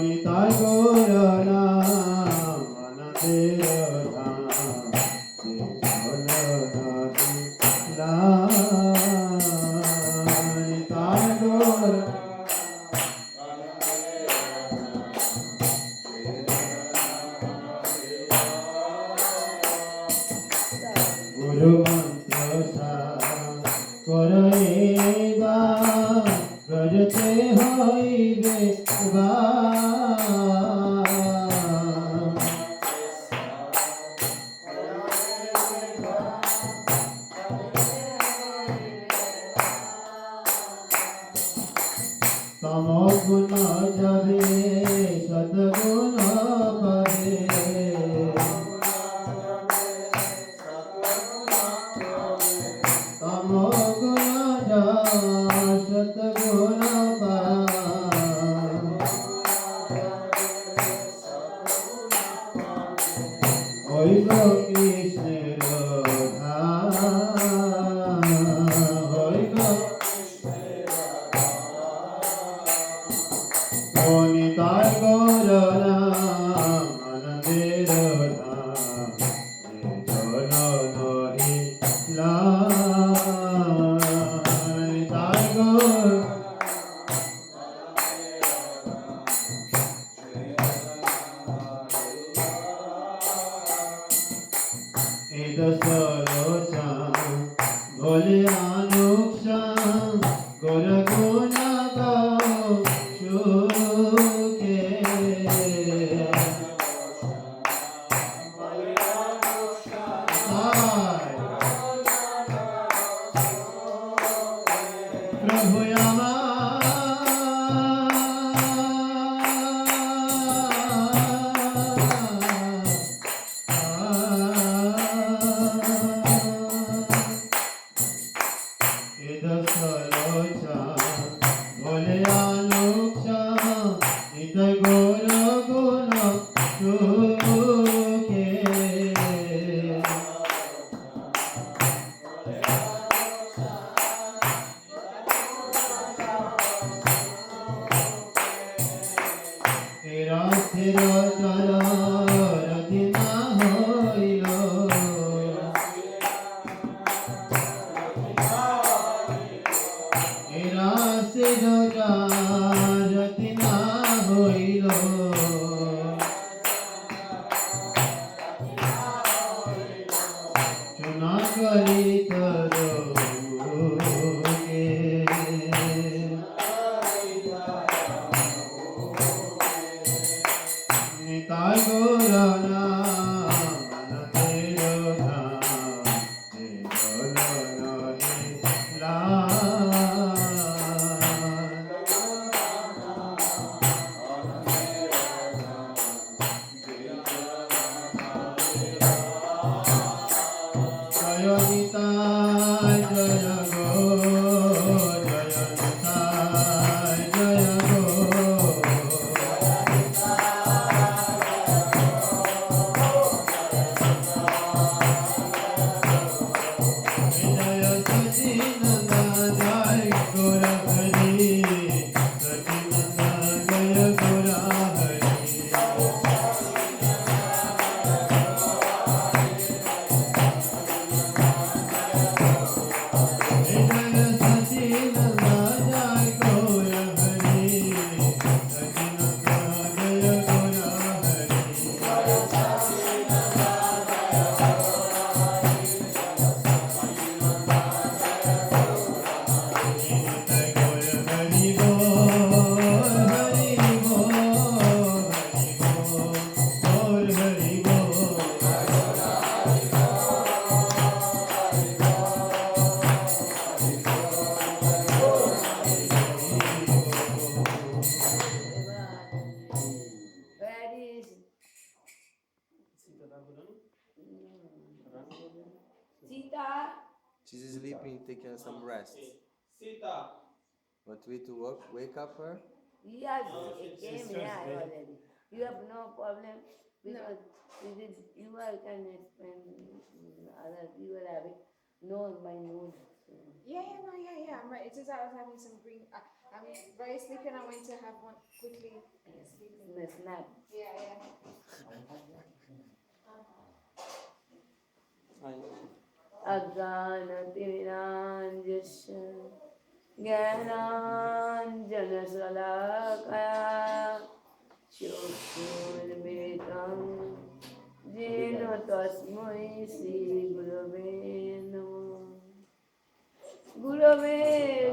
নিতাই গৌর নাম আনন্দের ধাম নিতাই গৌর গুরু মন্ত্র করিবা ব্রজতে হইবে তমগুণ যাবে সদ্গুণ পাবে তমগুণ যা সদ্গুণ ওই গো কৃষ্ণের ওই গো নিতাই গৌর নাম আনন্দের ধাম চল নহি নিতাই গৌর এই দশরথা ভোলে আনুক্ষাম গৌর গুণ গাও সুখে প্রভু বলে আনুক্ষা নিতাই গৌর গুণ সুখে রাধের চল রতি না হইল রাসের রতি না হইল চুনা করি তর নিতাই গৌর নাম আনন্দের ধাম চল নহি জয় নিতাই জয় গো জয় নিতাই জয় গো জয় সচিনন্দন জয় গৌর হরি সচিনন্দন জয় Gour Hari She's sleeping, taking some rest. Sita. Want we to wake up her? Yes, it came here already. You have no problem because you all can explain other people having no my mood. Yeah, I'm right. It's just I was having some green. I'm very sleepy and I went to have one quickly. Sleeping. Snap. Yeah. अज्ञानतिमिराञ्जस्य ज्ञानाञ्जनशलाकया चक्षुर्मिलितं येन तस्मै श्रीगुरवे नमः गुरवे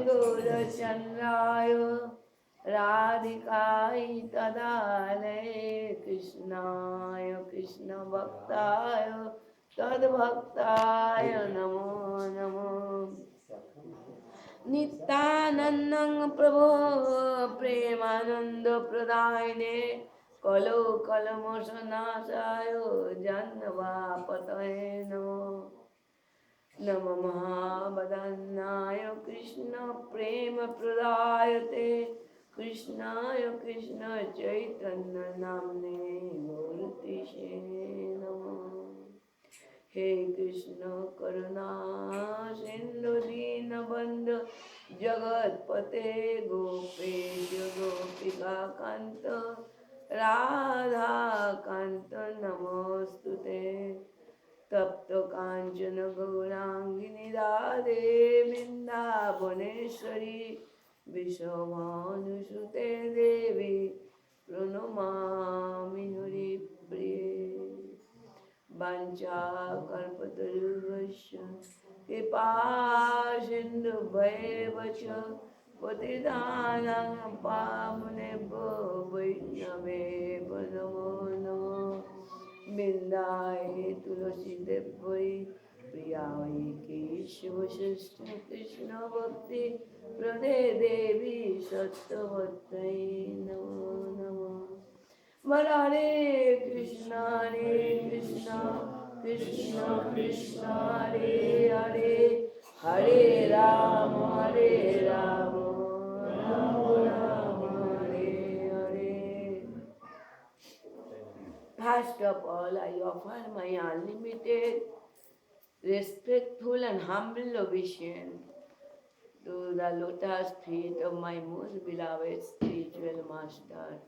गौरचन्द्राय राधिकाय तदालये कृष्णाय कृष्णभक्ताय तद्भक्ताय नमो नमो नित्यानन्दं प्रभो प्रेमानन्द प्रदायिने कलो कलमोशनाशाय जन्मवापतये नमो नमो महावदन्नाय कृष्ण प्रेम प्रदायते कृष्णाय कृष्ण चैतन्य नामने गौरतिशे नमो हे कृष्ण करुणा सिंधु दीनबंधु जगतपते गोपेश गोपिका कांत राधा कांत नमोस्तुते तप्त कांचन गौरांगिनी राधे वृंदावनेश्वरी विश्वभानुसुते देवी प्रणमामि हरिप्रिये वाञ्छाकल्पतरुभ्यश्च कृपा सिन्धुभ्येव च पतितानां पावनेभ्यो वैष्णवेभ्यो नमो नमः बिन्दाय तुलसीदेव्यै प्रियाय केशवशिष्टं कृष्णभक्ति प्रदे देवी सत्यवत्यै नमो नमः Hare Krishna Krishna Krishna Hare Hare Hare Rama Rama Rama Hare Hare. First of all, I offer my unlimited, respectful and humble obeisance to the lotus feet of my most beloved spiritual master.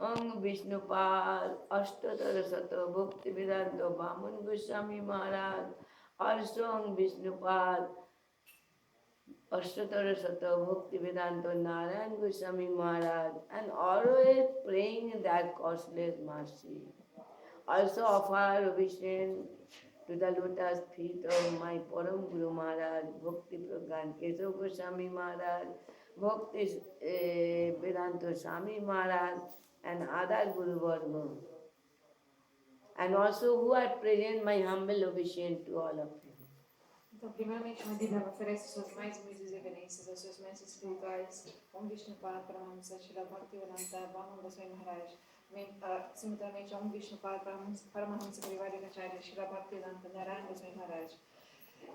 Ang Vishnupad Ashtadhara Sata Bhakti Vedanta Vaman Goswami Maharaj, also Ang Vishnupad Ashtadhara Sata Bhakti Vedanta Narayan Goswami Maharaj, and always praying that costless mercy. Also offer obeisance to the lotus feet of my Param Guru Maharaj, Bhakti Pragyan Keshav Goswami Maharaj, Bhakti Vedanta Swami Maharaj, and other Guru Varga. And also who are present, my humble obeisance to all of you. Então, primeiramente, Madhya oferece suas mais humildes reverências aos seus mestres espirituais, Om Vishnupad Paramahamsa Srila Bhaktivedanta Vaman Goswami Maharaj, simultaneamente Om Vishnupad Paramahamsa Parivarikacharya Srila Bhaktivedanta Narayan Goswami Maharaj.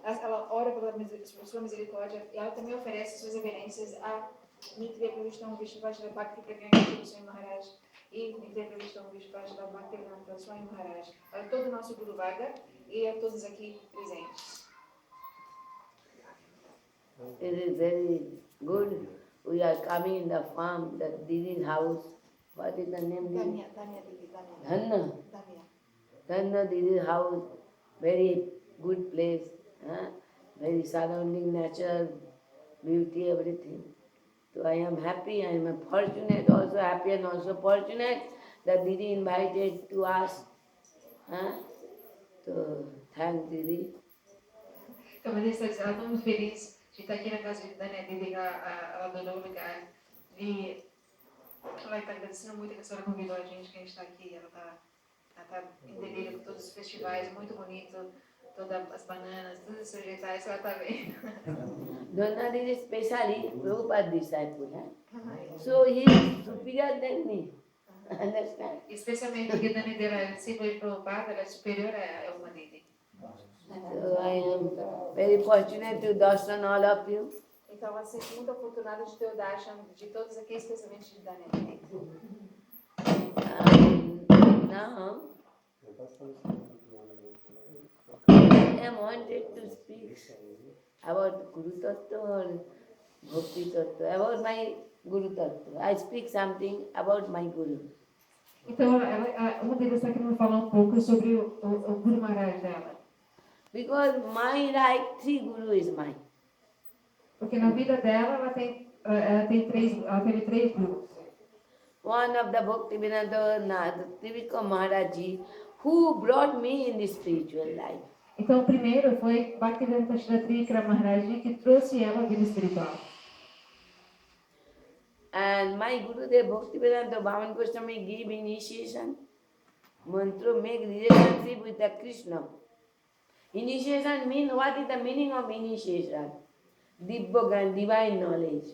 Ela ora pela sua misericórdia e ela também oferece suas reverências a Nitya Pravishtam Vishnupad Srila Bhakti Pragyan Goswami Maharaj e Nitya Pravishtam Vishnupad Srila Bhaktivedanta Swami Maharaj, a todo o nosso Guru Varga e a todos aqui presentes. It is very good. We are coming in the farm, that Didi's house. What is the name? Danya. Dhanna Didi's house. Very good place. Very surrounding nature, beauty, everything. So I am happy, I am fortunate, also happy and also fortunate that Didi invited to us. So thank Didi. Então, mas ela está muito feliz de estar aqui na casa de Dani, Didi, ela adorou o lugar. E ela está agradecendo muito que a senhora convidou a gente está aqui. Ela está em delírio com todos os festivais, muito bonito. Todas as bananas, todos os vegetais, ela está vendo. Donna is especially Prabhupada disciple. So he is superior than me. Understand? Especialmente porque Dani é discípula de Prabhupada, ela é superior a uma Didi. So I am very fortunate to darshan all of you. Então, ela se sente muito afortunada de ter o darshan de todos aqui, especialmente de Dani. Now, I am wanted to speak about Guru Tattva or Bhakti Tattva, about my Guru Tattva. I speak something about my Guru. Então, uma deles está querendo falar um pouco sobre o Guru Maharaj dela. Because my right, three Guru is mine. Porque na vida dela, ela teve três gurus. One of the Bhaktivedanta Trivika Maharaji, who brought me in the spiritual life. Então, o primeiro foi Bhaktivedanta Srila Trivikram Maharaj, que trouxe ela à vida espiritual. And my Gurudev Bhaktivedanta Bhavan Goswami gave initiation. Mantra make relationship with the Krishna. Initiation means, what is the meaning of initiation? Dibbogyan, divine knowledge.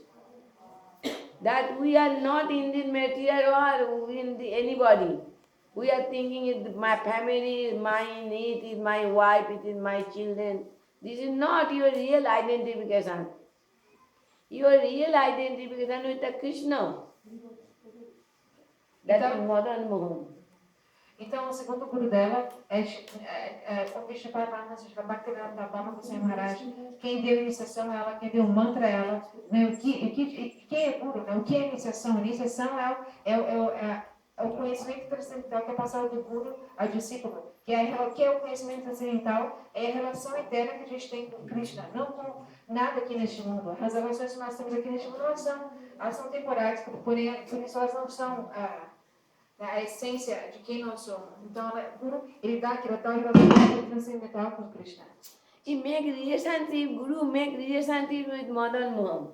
That we are not in the material or in anybody. We are thinking it, my family is mine, it is my wife, it is my children. This is not your real identification. Your real identification with the Krishna. That is Madan Mohan. Então, o segundo guru dela é o Vishnu Paramahansa Srila Bhaktivedanta Bhama Goswami Maharaj. Quem deu iniciação a ela, quem deu mantra a ela. Né? Quem é guru? Né? O que é iniciação? Iniciação é o conhecimento transcendental que é passado do guru ao discípulo. Que é o conhecimento transcendental? É a relação eterna que a gente tem com Krishna, não com nada aqui neste mundo. As relações que nós temos aqui neste mundo elas são temporárias, porém, por isso elas não são a essência de quem nós somos. Então, ele dá aquela tal relação transcendental com Krishna. He make relationship, Guru make relationship with Madan Mohan.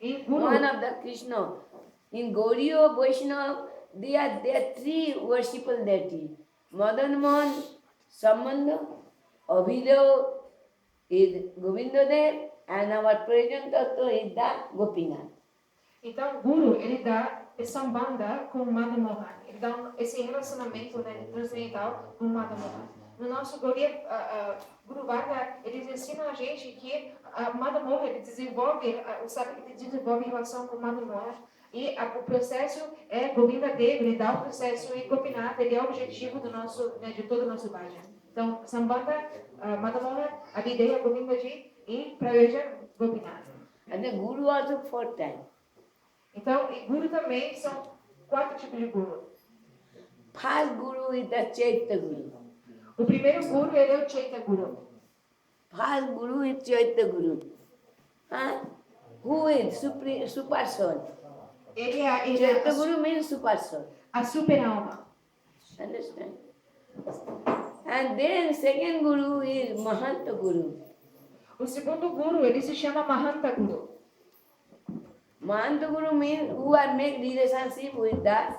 E Guru, One of the Krishna. In Gauriya, Vaishnava, they are three worshipable deity. Madan Mohan, Sambandha, Abhidev is Govindadev, and our present Tattva is the Gopinath. então, Guru, ele dá Sambandha com Madan Mohan. Ele dá esse relacionamento, né, transcendental com Madan Mohan. No nosso Guru Varga, eles ensinam a gente que Madan Mohan, ele desenvolve, o sábio que desenvolve relação com Madan Mohan. E o processo é Govinda Dev, ele dá o processo, e Gopinath, ele é o objetivo do nosso, né, de todo o nosso bhajan. Então, Sambandha, Madan Mohan, Abhideya, Govinda Ji e Prayoja, Gopinath. And the Guru also 4 times. Então, e Guru também são 4 tipos de Guru. First Guru is the Chaitya Guru. O primeiro Guru, ele é o Chaitya Guru. First Guru is Chaitya Guru. Who is super soul? Ele é Chaitya Guru means super soul. a super alma. Understand? And then second Guru is Mahanta Guru. O segundo Guru, ele se chama Mahanta Guru. Mahanta Guru means who are make relationship with the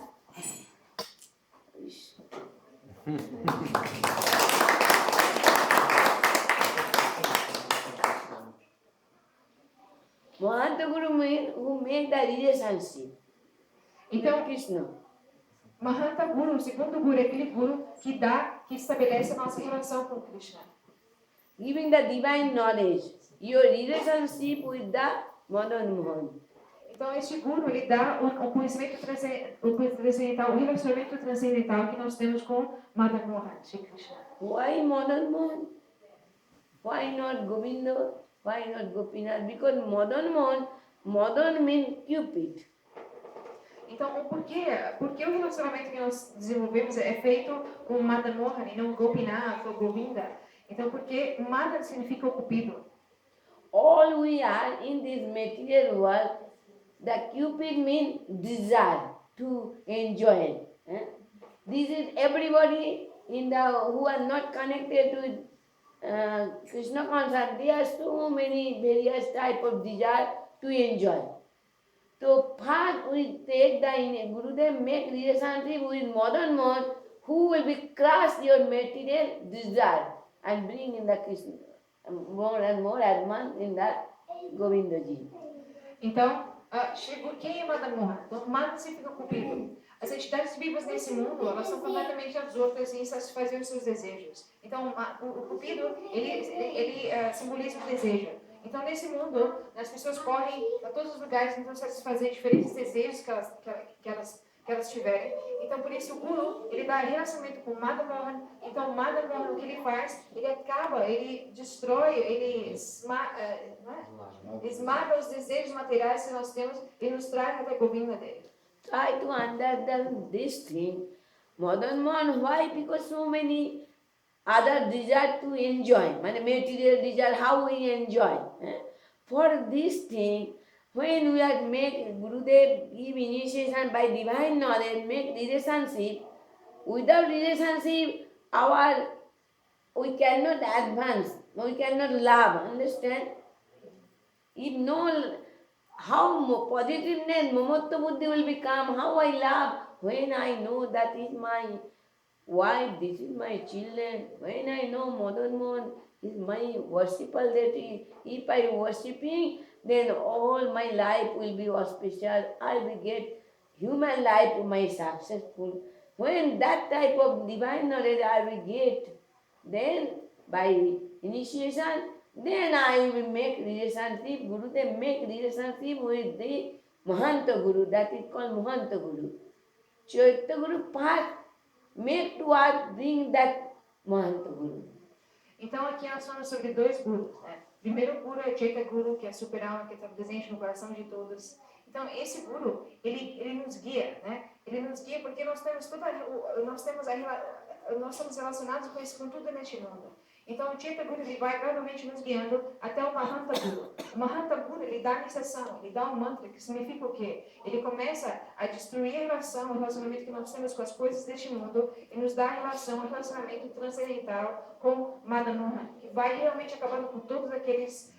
Mahanta Guru means who make the relationship Então, with Krishna. Mahanta Guru, o segundo Guru, é aquele Guru que estabelece a nossa relação com Krishna. Giving the divine knowledge, your relationship with the Madan Mohan. Então, este Guru, ele dá o conhecimento transcendental, o relacionamento transcendental que nós temos com Madan Mohan, Shri Krishna. Why Madan Mohan? Why not Govinda? Why not Gopinath? Because Madan means Cupid. Então, por que o relacionamento que nós desenvolvemos é feito com Madan Mohan e não Gopinath ou Govinda? Então, porque Madan significa o cupido. All we are in this material world, the Cupid means desire to enjoy. This is everybody who are not connected to Krishna consciousness. There are so many various type of desire to enjoy. So first we take the Gurudev make relationship with Madan Mohan, who will be crush your material desire and bring in the Krishna more and more advance in the Govinda Ji. Então, quem é Madan Mohan? Então, Madan significa cupido. As entidades vivas nesse mundo, elas são completamente absortas em satisfazer os seus desejos. Então, o cupido, ele simboliza o desejo. Então, nesse mundo, as pessoas correm a todos os lugares tentando satisfazer diferentes desejos que elas tiverem. Então, por isso, o Guru, ele dá relacionamento com o Madan Mohan. Então, o Madan Mohan, o que ele faz? Ele acaba, ele destrói, ele esmaga os desejos materiais que nós temos e nos traz até a Govinda dele. Try to understand this thing. Madan Mohan, why? Because so many other desire to enjoy, material desire, how we enjoy. For this thing, when we are make Gurudev give initiation by divine knowledge, make relationship. Without relationship, we cannot advance, we cannot love. Understand? If no, how positiveness, mamatta buddhi will become. How I love when I know that is my wife, this is my children. When I know Madan Mohan is my worshipper deity, if I worshipping, then all my life will be auspicious. I will get human life my successful. When that type of divine knowledge I will get, then by initiation, then I will make relationship. Guru, they make relationship with the Mahanta Guru, that is called Mahanta Guru. Chaitya Guru path make to us bring that Mahanta Guru. Então, aqui nós falamos sobre dois gurus, né? Primeiro guru é Chaitya Guru, que é super alma, que está presente no coração de todos. Então, esse guru, ele nos guia, né? Ele nos guia porque nós estamos relacionados com tudo neste mundo. Então, o Chaitya Guru, ele vai gradualmente nos guiando até o Mahanta Guru. O Mahanta Guru, ele dá a iniciação, ele dá um mantra, que significa o quê? Ele começa a destruir a relação, o relacionamento que nós temos com as coisas deste mundo e nos dá a relação, o relacionamento transcendental com Madan Mohan, que vai realmente acabando com todos aqueles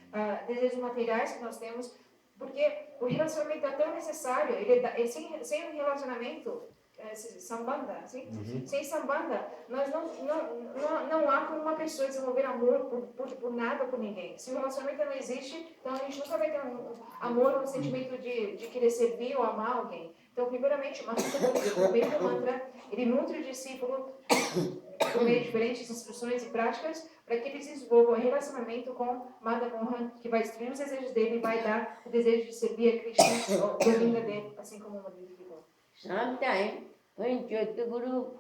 desejos materiais que nós temos, porque o relacionamento é tão necessário, sem um relacionamento, sambandha, assim? Sem sambandha, nós não há como uma pessoa desenvolver amor por nada, por ninguém. Se o relacionamento não existe, então a gente nunca vai ter um amor, um sentimento de querer servir ou amar alguém. Então, primeiramente, o primeiro mantra, ele nutre o discípulo por meio de diferentes instruções e práticas para que ele desenvolva um relacionamento com Madan Mohan, que vai destruir os desejos dele e vai dar o desejo de servir a Krishna, ou Govinda dele, assim como o Madhuri ficou. Sometimes when Chaitya Guru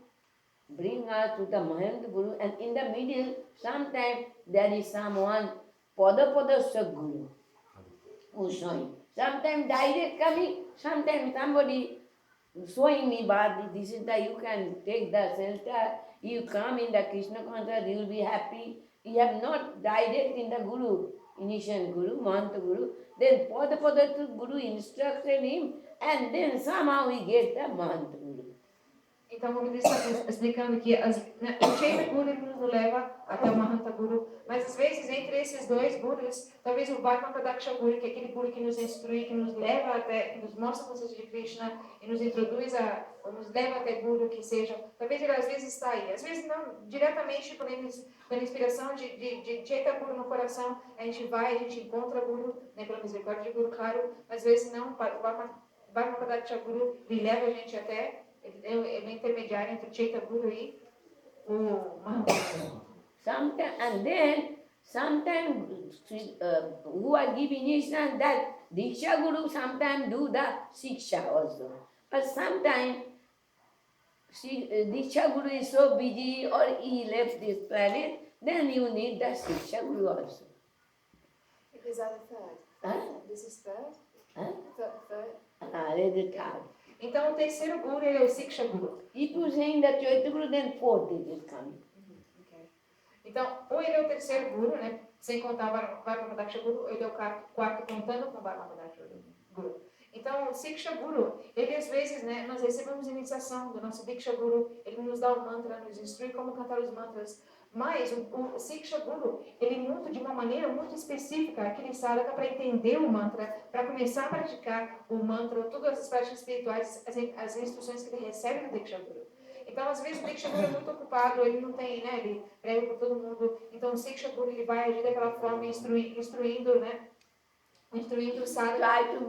bring us to the Mahanta Guru, and in the middle, sometimes there is someone, Pada Sadguru, who showing. Sometimes direct coming, sometimes somebody showing me, but this is you can take the shelter, you come in the Krishna consciousness, you will be happy. You have not direct in the Guru, initial Guru, Mahanta Guru, then Pada Guru instructed him, and then somehow we get the Mahanta Guru. Então, como ele está explicando que o Chaitya Guru nos leva até o Mahanta Guru, mas às vezes entre esses dois gurus, talvez o Bhakti Guru, que é aquele guru que nos instrui, que nos leva até, que nos mostra o conceito de Krishna e nos introduz ou nos leva até Guru, que seja, talvez ele às vezes está aí, às vezes não diretamente pela inspiração de Chaitya Guru no coração, a gente vai, a gente encontra Guru, né, pela misericórdia de Guru, claro, mas às vezes não, o Bhakti Guru ele leva a gente até. Ele é intermediário entre o Chaitya Guru e o Mahanta Guru. Sometimes who are giving instruction that Diksha Guru sometimes do the Siksha also. But sometimes Diksha Guru is so busy or he left this planet, then you need the Siksha Guru also. Is that a third? Huh? This is third? Huh? Third? That's the third. Então, o terceiro Guru ele é o Siksha Guru. If you saying that Chaitya Guru, then fourth is coming. Okay. Então, ou ele é o terceiro Guru, né? Sem contar o Bhakti Guru, ou ele é o quarto contando com o Bhakti Guru. Então, o Siksha Guru, ele às vezes, né? Nós recebemos iniciação do nosso Diksha Guru, ele nos dá o mantra, nos instrui como cantar os mantras. Mas o Siksha Guru, ele nutre de uma maneira muito específica aquele sadhaka para entender o mantra, para começar a praticar o mantra, todas as práticas espirituais, as instruções que ele recebe do Diksha Guru. Então, às vezes, o Diksha Guru é muito ocupado, ele não tem, né, ele prega por todo mundo. Então, o Siksha Guru, ele vai agir daquela forma, instruindo, né, instruindo o sadhaka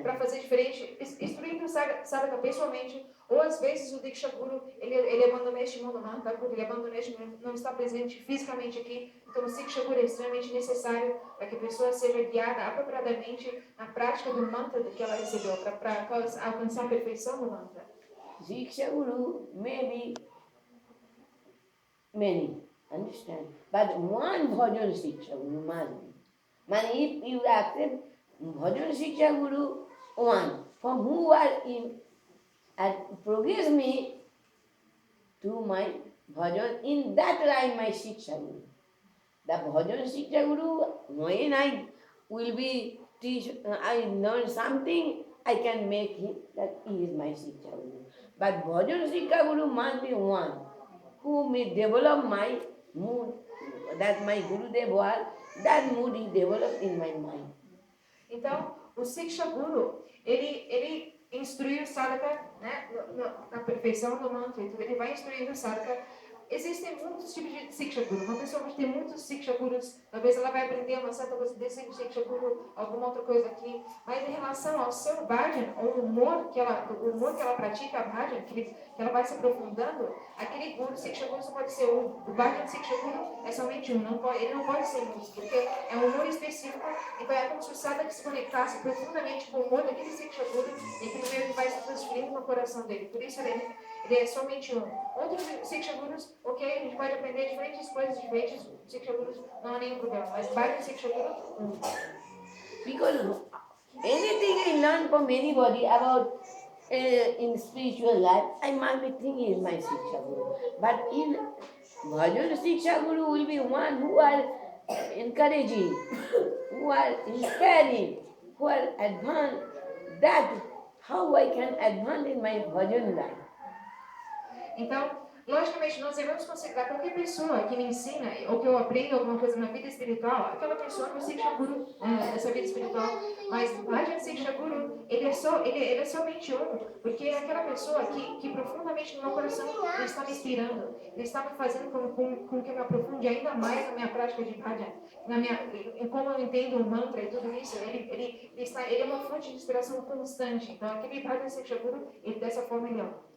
para fazer diferente, instruindo o sadhaka pessoalmente, ou às vezes o Diksha Guru, ele abandona este mundo, Mahanta Guru, ele abandona este mundo, não está presente fisicamente aqui, então o Siksha Guru é extremamente necessário para que a pessoa seja guiada apropriadamente na prática do mantra que ela recebeu, para alcançar a perfeição do mantra. Shiksha Guru may be many, understand? But one Bhajan Shiksha Guru must be. Man, if you accept Bhajan Shiksha Guru, one, from who are in, and progress me to my bhajan, in that line my Shiksha Guru. The bhajan Shiksha Guru, when I will be teach, I learn something, I can make him that he is my Shiksha Guru. But bhajan Shiksha Guru must be one who may develop my mood, that my Gurudev was, that mood he developed in my mind. Então, o Siksha Guru, ele instrui o sadhaka, né, na perfeição do mantra. Então, ele vai instruindo o sadhaka. Existem muitos tipos de Siksha Guru. Uma pessoa pode ter muitos Siksha Gurus. Talvez ela vai aprender uma certa coisa desse Siksha Guru, alguma outra coisa aqui. Mas em relação ao seu bhajan, o humor que ela pratica, a bhajan, que ela vai se aprofundando, aquele Guru, Siksha Guru só pode ser um. O bhajan Siksha Guru é somente um. Ele não pode ser muitos, porque é um humor específico. Então é como se o sadhaka se conectasse profundamente com o humor daquele Siksha Guru e que meio que vai se transferindo no coração dele. Por isso ele é somente um. Outros Siksha Gurus, ok, a gente pode aprender diferentes coisas, diferentes Siksha Gurus, não há nenhum problema. Mas vários Siksha Gurus, um. Because anything I learn from anybody about in spiritual life, I must be thinking is my Shiksha Guru. But in Bhajan Shiksha Guru will be one who are encouraging, who are inspiring, who are advanced. That how I can advance in my bhajan life. Então, logicamente, nós devemos considerar qualquer pessoa que me ensina ou que eu aprendo alguma coisa na vida espiritual, aquela pessoa que é o Siksha Guru nessa vida espiritual. Mas o Bhajan Siksha Guru, ele é somente um, porque é aquela pessoa que profundamente no meu coração ele está me inspirando, ele está me fazendo com que eu me aprofunde ainda mais na minha prática de Bhajan, em como eu entendo o mantra e tudo isso. Ele é uma fonte de inspiração constante. Então, aquele Bhajan Siksha Guru, ele dessa forma ele é.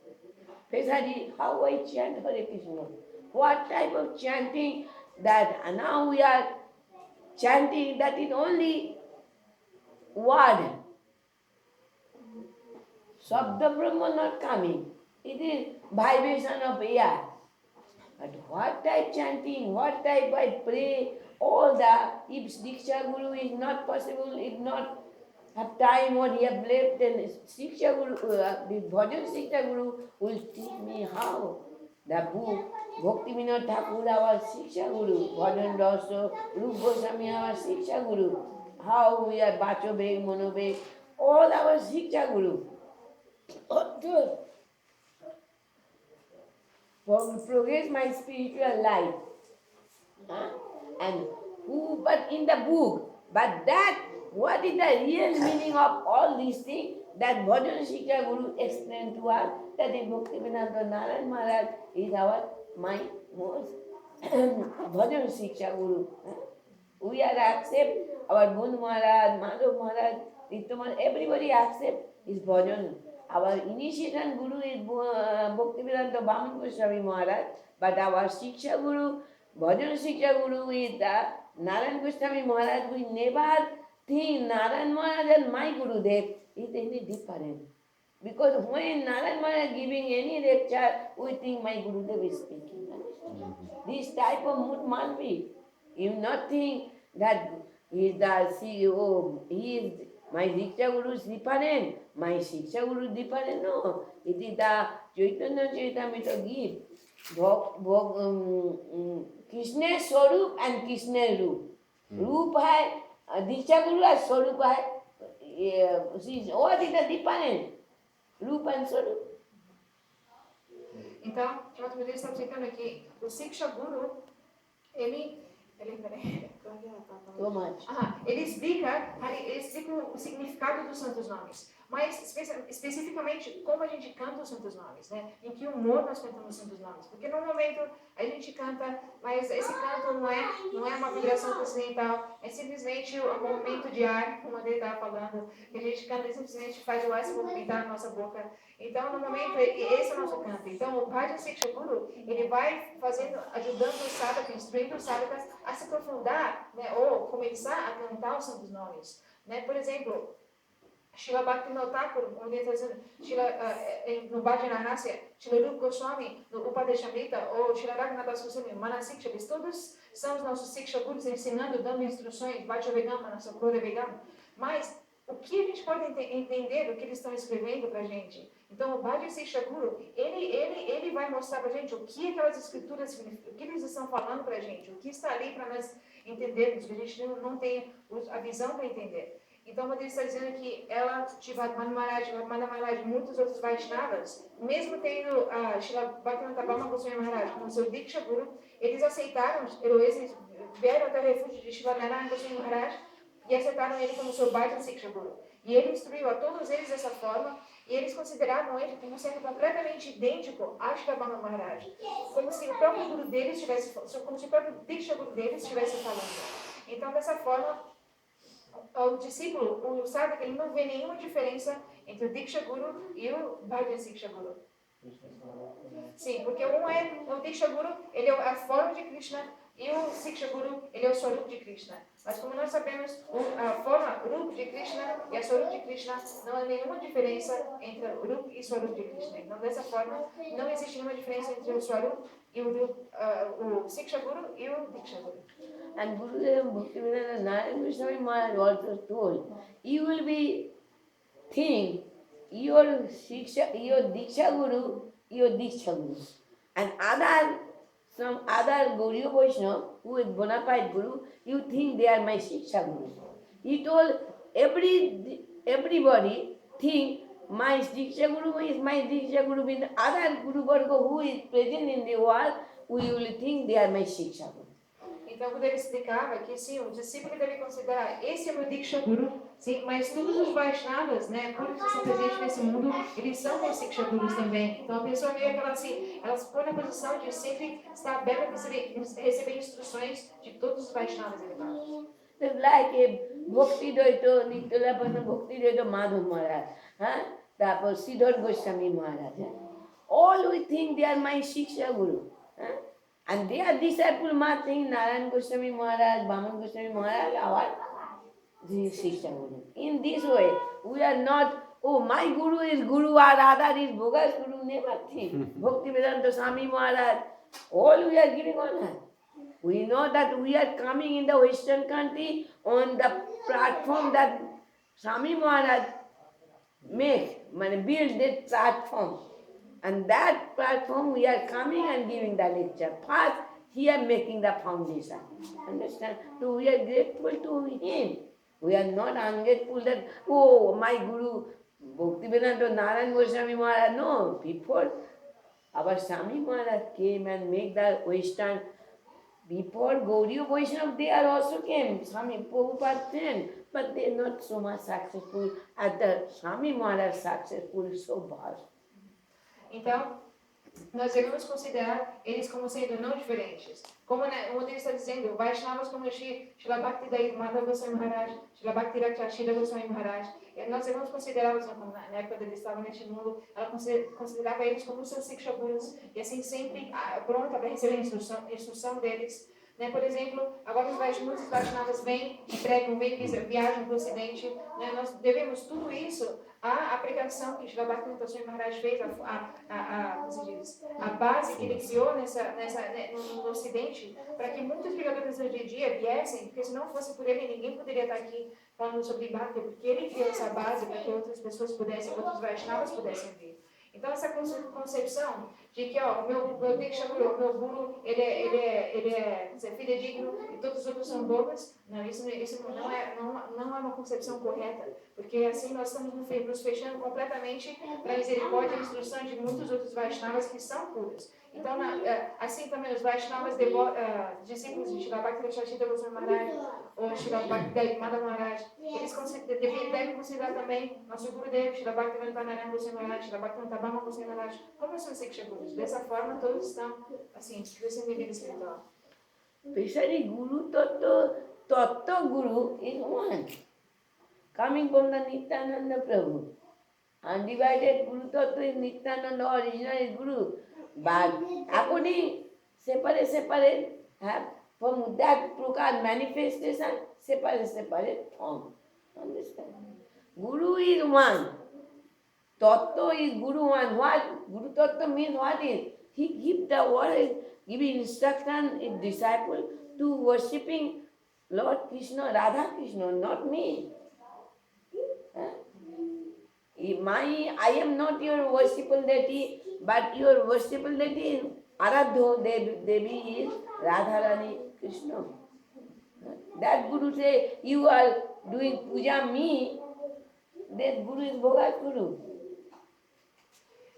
Pesari, how I chant Hare Krishna? What type of chanting that now we are chanting that is only word. Sabda Brahma not coming. It is vibration of air. But what type chanting, what type I pray, all that, if Diksha Guru is not possible, if not have time or he have left, then Shiksha Guru, the Bhajan Shiksha Guru will teach me how. The book, Bhakti Vinod Thakur, our Shiksha Guru, Bhajan Rasa, Rup Goswami, our Shiksha Guru, how we are Bacho Beg, Mono Beg, all our Shiksha Guru. For progress my spiritual life. And who, but in the book, but that, what is the real meaning of all these things? That Bhajan Shiksha Guru explained to us that the Bhaktivedanta Narayan Maharaj is my most Bhajan Shiksha Guru. We are accept our Bund Maharaj, Madhav Maharaj, Nitya Maharaj, everybody accept his Bhajan. Our initiation Guru is Bhaktivedanta Bhaman Goswami Maharaj, but our Shiksha Guru, Bhajan Shiksha Guru is the Narayan Goswami Maharaj. We never think Narayan Maharaj and my Gurudev is any different. Because when Narayan Maharaj giving any lecture, we think my Gurudev is speaking. This type of mood must be. You not think that he is the CEO, he is my Diksha Guru is different, my Shiksha Guru is different. No, it is the Chaitanya Charitamrita gift. Krishna Swarup and Krishna Roop. Roop hai, Diksha Guru as Swarup hai. What is the difference? Roop and Swarup. Então, Shrimati Gurudev está explicando aqui, o Siksha Guru, ele explica o significado dos santos nomes, mas especificamente como a gente canta os santos nomes, né? Em que humor nós cantamos os santos nomes, porque no momento a gente canta, mas esse canto não é uma vibração transcendental, é simplesmente um movimento de ar, como a André estava falando, que a gente canta e simplesmente faz o ar se movimentar na nossa boca. Então, no momento, esse é o nosso canto. Então, o Bhajan Shiksha Guru, ele vai ajudando o sadhaka, instruindo os sadhakas a se aprofundar, né, ou começar a cantar os santos nomes. Né? Por exemplo, Srila Bhaktivinoda Thakur, onde ele está dizendo, no Bhajana Rasya, Srila Rupa Goswami, no Upadeshamrita, ou Srila Raghunath Goswami, Manasiksha, eles todos são os nossos Siksha Gurus ensinando, dando instruções, Bhaja Vegama, nossa Klora Vegama. Mas o que a gente pode entender do que eles estão escrevendo para a gente? Então, o Bhaja Siksha Guru, ele vai mostrar para a gente o que aquelas escrituras significam, o que eles estão falando para a gente, o que está ali para nós entendermos, que a gente não tem a visão para entender. Então, quando ele está dizendo que ela, Shivatman Maharaj, Radmana Maharaj, muitos outros Vaishnavas, mesmo tendo a Srila Bhaktivinoda Thakur Goswami Maharaj como seu Diksha Guru, eles aceitaram, eles vieram até o refúgio de Srila Narayana Goswami Maharaj e aceitaram ele como seu Bhajan Siksha Guru. E ele instruiu a todos eles dessa forma, e eles consideravam ele como sendo completamente idêntico a Srila Bhaktivinoda Maharaj, como se o próprio Guru deles estivesse, como se o próprio Diksha Guru deles estivesse falando. Então, dessa forma, o discípulo, o sadhaka, ele não vê nenhuma diferença entre o Diksha Guru e o Bhajan Siksha Guru. Sim, porque o Diksha Guru, ele é a forma de Krishna, e o Siksha Guru, ele é o Swarup de Krishna. Mas como nós sabemos, a forma Rup de Krishna e a Swarup de Krishna não há nenhuma diferença entre o Rup e o Swarup de Krishna. Então, dessa forma, não existe nenhuma diferença entre o Swarup e o Siksha Guru e o Diksha Guru. And Gurudev Bhaktivedanta Narayana Goswami Maharaj also told, you will be think your Diksha Guru, and some other Guru Vaishnava who is bona fide Guru, you think they are my Shiksha Guru. He told everybody think my Diksha Guru is my Diksha Guru, with other Guru Varga who is present in the world, we will think they are my Shiksha Guru. Então, quando ele explicava que sim, o discípulo deve considerar esse é o meu Diksha Guru, sim, mas todos os Vaishnavas, né, todos que estão presentes nesse mundo, eles são meus Diksha Gurus também. Então, a pessoa meio que ela se põe na posição de sempre estar aberta a receber instruções de todos os Vaishnavas elevados. It's like a Bhakti Dvaita, Nityalapana Bhakti Dvaita Madhav Maharaj, Tapos Siddhar Goswami Maharaj. All we think they are my Shiksha Guru. And they are disciple Mahatma Narayan Goswami Maharaj, Bhaman Goswami Maharaj, our Shiksha Guru. In this way, we are not, oh, my Guru is Guru or other is bogus Guru, never think. Bhaktivedanta Swami Maharaj, all we are giving honor. We know that we are coming in the Western country on the platform that Swami Maharaj build that platform. And that platform we are coming and giving the lecture. First, here making the foundation. Understand? So we are grateful to him. We are not ungrateful that, oh, my Guru, Bhaktivedanta Narayan Goswami Maharaj. No, before our Swami Maharaj came and made the Western, before Gauriya Vaishnava, they are also came. Swami Prabhupada came, but they are not so much successful as the Swami Maharaj successful, so vast. Então, nós devemos considerar eles como sendo não diferentes. Como onde ele está dizendo, Vaishnavas como Srila Bhakti Madhava Goswami Maharaj, Srila Bhakti Rakshashida Goswami Maharaj, nós devemos considerá-los, na época que eles estavam neste mundo, ela considerava eles como seus Siksha Gurus, e assim sempre pronta para receber a instrução deles. Né? Por exemplo, agora muitos Vaishnavas vêm, pregam, viajam para o Ocidente. Né? Nós devemos tudo isso à aplicação que Srila Bhaktivinoda Swami Maharaj fez, a base que ele criou no Ocidente, para que muitos pregadores hoje em dia viessem, porque se não fosse por ele, ninguém poderia estar aqui falando sobre Bhakti, porque ele criou essa base para que outras pessoas pudessem, outros Vaishnavas pudessem vir. Então, essa concepção de que o meu Diksha Guru, o meu Guru, ele é fidedigno e todos os outros são bobas, não, isso não é uma concepção correta, porque assim nós estamos nos fechando completamente para a misericórdia e a instrução de muitos outros Vaishnavas que são puros. Então, assim também os Vaishnavas, discípulos de Srila Bhakti Rakshashida Goswami Maharaj, ou Srila Bhakti Madhava Maharaj, eles devem considerar também nosso Gurudev, Srila Bhaktivinoda Narayana Goswami Maharaj, Srila Bhaktivinoda Bhama Goswami Maharaj, como são Siksha Gurus. Dessa forma, todos estão, assim, crescendo em vida espiritual. Especially Guru Tattva Guru is one. Coming from the Nityananda Prabhu. Undivided Guru Tattva is Nityananda, original is Guru. But according, separate, from that Prakar manifestation, separate form. Understand? Guru is one. Tattva is Guru one. What? Guru Tattva means what is? He give the word, giving instruction in disciple to worshipping Lord Krishna, Radha Krishna, not me. Huh? I am not your worshipful deity, but your worshipful deity is Aradho Devi is Radharani Krishna. That Guru say, you are doing puja me, that Guru is Bhogat Guru.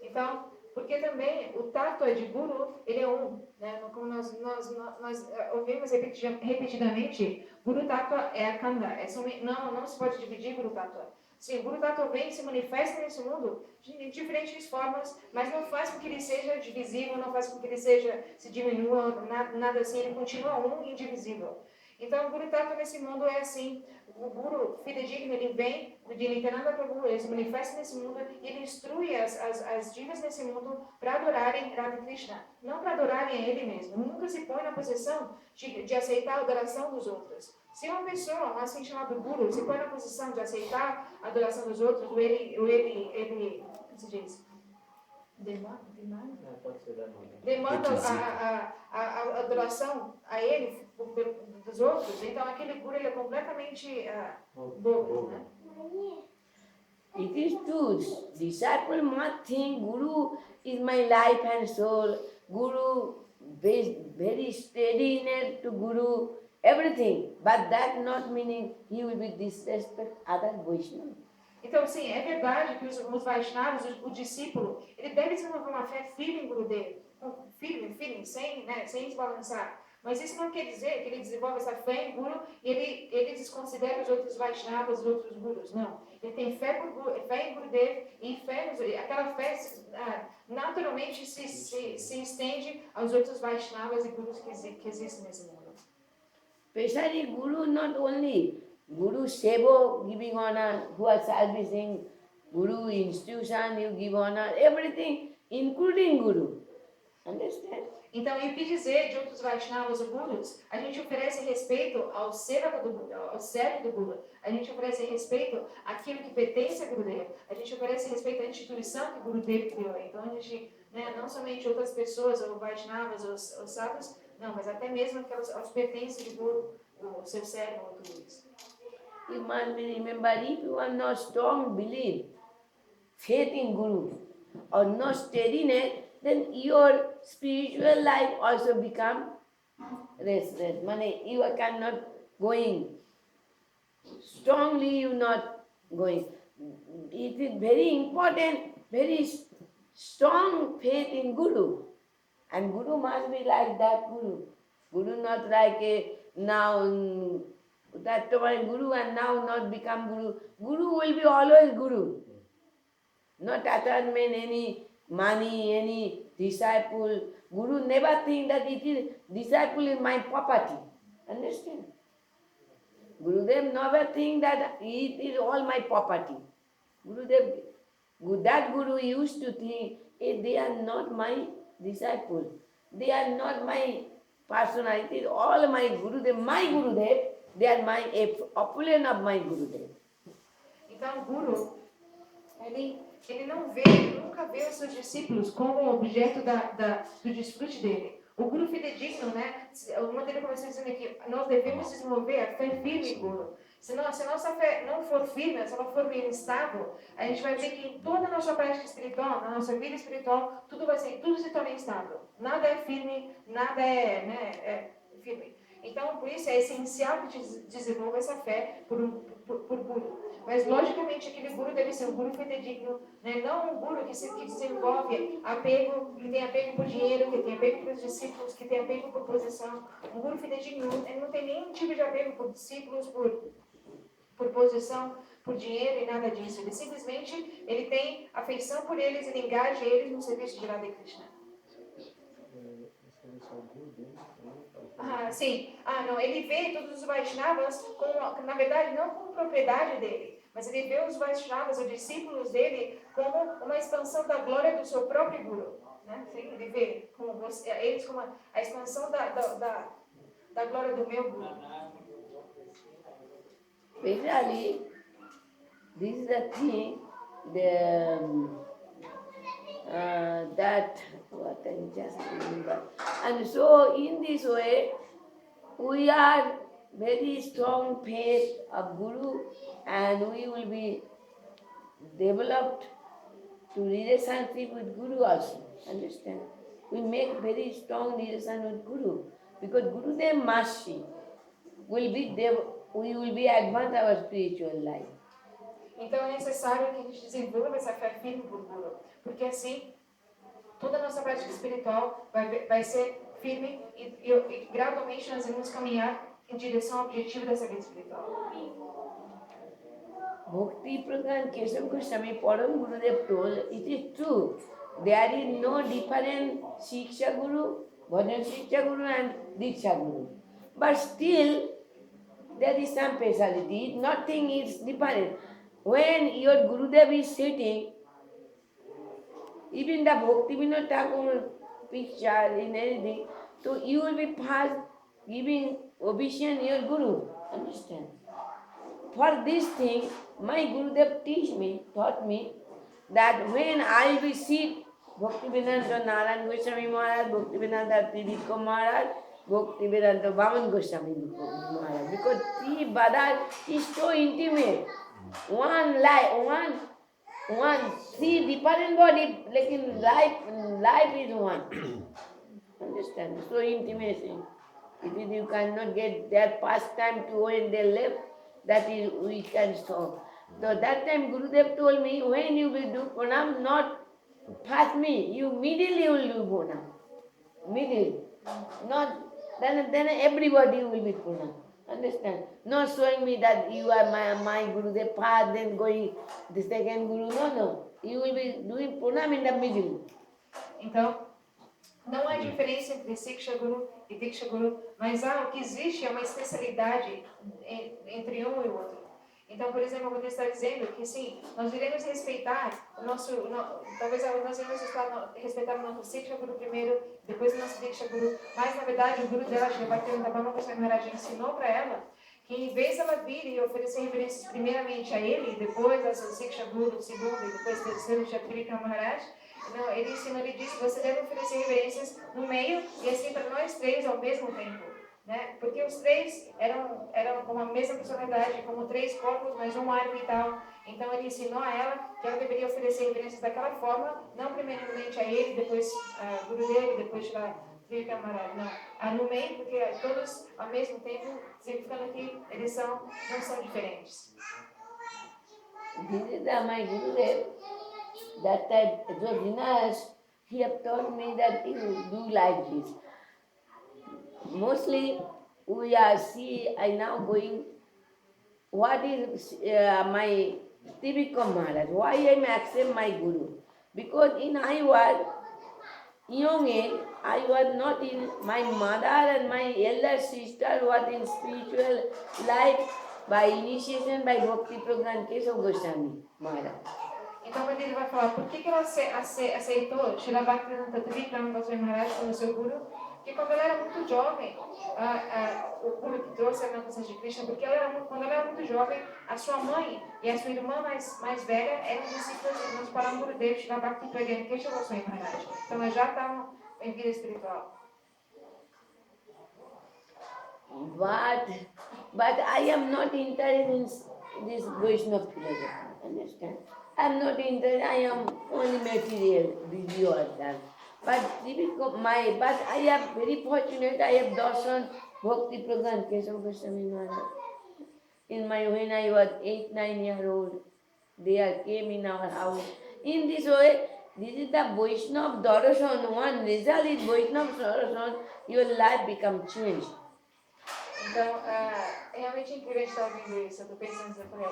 Então, porque também o tato é de Guru, ele é um, né? Como nós ouvimos repetidamente, Guru Tattva é a Kanda, não se pode dividir Guru Tattva. Sim, Guru Tattva vem e se manifesta nesse mundo de diferentes formas, mas não faz com que ele seja divisível, não faz com que ele se diminua, nada assim, ele continua um e indivisível. Então, o Guru Tattva nesse mundo é assim, o Guru fidedigno, ele vem de Nityananda Prabhu, ele se manifesta nesse mundo e ele instrui as divas nesse mundo para adorarem Radha Krishna, não para adorarem a ele mesmo. Nunca se põe na posição de aceitar a adoração dos outros. Se uma pessoa, um assim chamado Guru, se põe na posição de aceitar a adoração dos outros, como se diz? Demanda a adoração a ele dos outros, então aquele Guru ele é completamente bobo, né? It is true. Disciple must think Guru is my life and soul. Guru very steadiness to Guru, everything. But that not meaning he will be disrespect other Vaishnavas. Então, sim, é verdade que os Vaishnavas, o discípulo, ele deve desenvolver uma fé firme em Guru Deva, firme, sem desbalançar. Mas isso não quer dizer que ele desenvolve essa fé em Guru e ele desconsidera os outros Vaishnavas, os outros Gurus. Não. Ele tem fé em Guru Deva e aquela fé naturalmente se estende aos outros Vaishnavas e Gurus que existem nesse mundo. Especially Guru, not only Guru Sevo giving honor, who are servicing Guru institution, you give honor, everything, including Guru. Understand? Então, e o que dizer de outros Vaishnavas ou Gurus? A gente oferece respeito ao servo do Guru. A gente oferece respeito àquilo que pertence a Gurudeva. A gente oferece respeito à instituição que Gurudeva criou. Então, a gente, não somente outras pessoas, ou Vaishnavas, ou sábios, não, mas até mesmo aos pertences de Guru, o seu servo, ou tudo isso. You must remember, if you are not strong belief, faith in Guru, or no steadiness, then your spiritual life also become restless. You cannot going. Strongly you not going. It is very important, very strong faith in Guru. And Guru must be like that Guru. Guru not like now that Guru and now not become Guru. Guru will be always Guru. Not attachment, any money, any disciple. Guru never think that disciple is my property. Understand? Gurudev never think that it is all my property. That Guru used to think, they are not my disciple. They are not my personality. It is all my Gurudev. My Gurudev, they are my opulent of my Gurudev. Então, o Guru, ele nunca vê os seus discípulos como objeto do desfrute dele. O Guru fidedigno, o modelo começou dizendo que nós devemos desenvolver a fé firme em Guru. Se nossa fé não for firme, se ela for meio instável, a gente vai ver que em toda a nossa prática espiritual, na nossa vida espiritual, tudo se torna instável. Nada é firme, nada é firme. Então, por isso é essencial que desenvolva essa fé por Guru. Mas, logicamente, aquele Guru deve ser um Guru fidedigno, não um Guru que desenvolve apego, que tem apego por dinheiro, que tem apego por discípulos, que tem apego por posição. Um Guru fidedigno, ele não tem nenhum tipo de apego por discípulos, por posição, por dinheiro e nada disso. Ele simplesmente tem afeição por eles, ele engaja eles no serviço de Radha Krishna. Sim. Não, ele vê todos os Vaishnavas, na verdade, não como propriedade dele, mas ele vê os Vaishnavas, os discípulos dele, como uma expansão da glória do seu próprio Guru. Sim, ele vê eles como a expansão da glória do meu Guru. Especially this is the thing, the that what I just remember. And so in this way, we are very strong faith of Guru, and we will be developed to relationship with Guru also. Understand? We make very strong relation with Guru because Gurudev Mercy will be we will be advance our spiritual life. Então é necessário que a gente desenvolva essa fé firme por Guru, porque assim toda a nossa prática espiritual vai ser firme e gradualmente nós vamos caminhar em direção ao objetivo dessa vida espiritual. Bhakti Pradhan Keshav Goswami Param Gurudev told, it is true, there is no different Shiksha Guru, Bhajan Shiksha Guru and Diksha Guru. But still, there is some speciality, nothing is different. When your Gurudev is sitting, even the Bhakti Vinod Thakur picture in anything, so you will be first giving obeisance your Guru. Understand? For this thing, my Gurudev taught me that when I will be sit Bhaktivedanta Narayan Goswami Maharaj, Bhaktivedanta Tirikam Maharaj, Bhaktivedanta Vaman Goswami Maharaj, because three brothers is so intimate. One three different body, like in life is one. Understand? So intimacy. If you cannot get their pastime to when they left, that is we can solve. So that time Gurudev told me, when you will do pranam, not first me, you middle you will do pranam. Middle. Not then everybody will be pranam. Understand? Not showing me that you are my Gurudev first, then going the second Guru. No. You will be doing pranam in the middle. Então, não há diferença entre Siksha Guru e Diksha Guru, mas o que existe é uma especialidade entre um e o outro. Então, por exemplo, você está dizendo que sim, nós iremos respeitar o nosso, talvez nós iremos respeitar o nosso Siksha Guru primeiro, depois o nosso Diksha Guru, mas na verdade o Guru dela, Shri Bhaktivedanta Goswami Maharaj, ensinou para ela que em vez dela vir e oferecer reverências primeiramente a ele, depois a seu Siksha Guru, segundo e depois terceiro, Shri Tirikam Maharaj, não, ele ensinou, ele disse, você deve oferecer reverências no meio e assim para nós três ao mesmo tempo. Né? Porque os três eram como a mesma personalidade, como três corpos, mas um ar vital. Então ele ensinou a ela que ela deveria oferecer reverências daquela forma, não primeiramente a ele, depois a Guru dele, depois a Trilha Camarada, não. No meio, porque todos ao mesmo tempo, significando que eles não são diferentes. This is my Gurudev. That time, Dinesh, he have taught me that you do like this. Mostly, I now going, what is my Tirikam Maharaj, why I accept my Guru? Because I was young age, I was not in, my mother and my elder sister was in spiritual life by initiation by Bhakti Pradhan Keshav Goswami Maharaj. Então, quando ele vai falar, por que ela aceitou Shri Bhaktivedanta Tirikam Goswami Maharaj como seu Guru? Porque quando ela era muito jovem, o Guru que trouxe a consciência de Krishna, porque quando ela era muito jovem, a sua mãe e a sua irmã mais velha eram discípulos dos Param Gurudev Shri Bhaktivedanta Keshav Goswami Maharaj. Então, elas já estavam em vida espiritual. But I am not interested in this Vaishnava philosophy. Understand? I am not interested. I am only material, visual. But I am very fortunate. I have darshan Bhakti Pradhan Keshav Goswami Maharaj. When I was 8-9 years old, they came in our house. In this way, this is the Vaishnava darshan. One result is Vaishnava darshan. Your life becomes changed. Então, é realmente incrível estar ouvindo isso. Eu estou pensando nisso, eu falei,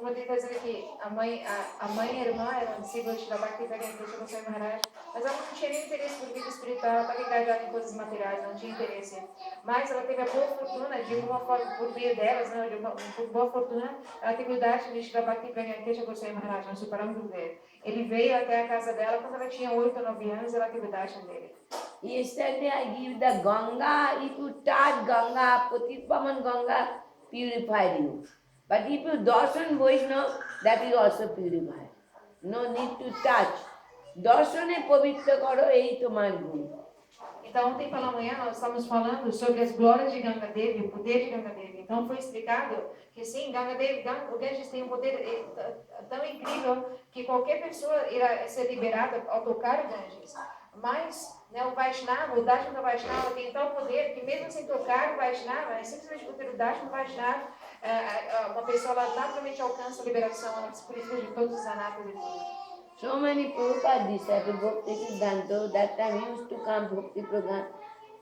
uma vez está dizendo que a mãe e a irmã eram discípulos da Bhaktivedanta Keshav Goswami Maharaj, mas ela não tinha nem interesse por vida espiritual, ela estava engajada em coisas materiais, não tinha interesse. Mas ela teve a boa fortuna, de uma forma, por meio delas, por boa fortuna, ela teve o darshan de Shri Bhaktivedanta Keshav Goswami Maharaj, no Param Gurudev. Ele veio até a casa dela quando ela tinha 8 ou 9 anos, ela teve o darshan dele. Yesterday I give the Ganga, if you touch Ganga, Patipaman Ganga, purify you. But if you darshan Vaishnava, that is also purified. No need to touch. Darshane pavitra karo, ei tomar gun. Então, ontem pela manhã nós estamos falando sobre as glórias de Ganga Devi, o poder de Ganga Devi. Então, foi explicado que sim, o Ganges tem um poder tão incrível que qualquer pessoa irá ser liberada ao tocar o Ganges. Mas o Vaishnava, o Dashma Vaishnava tem tal poder que mesmo sem tocar o Vaishnava, simplesmente por ter o Dashma Vaishnava, uma pessoa ela naturalmente alcança a liberação, ela se purifica de todos os anatas e tudo. So many Prabhupada disciples, Bhakti Siddhanta, that time he used to come Bhakti program.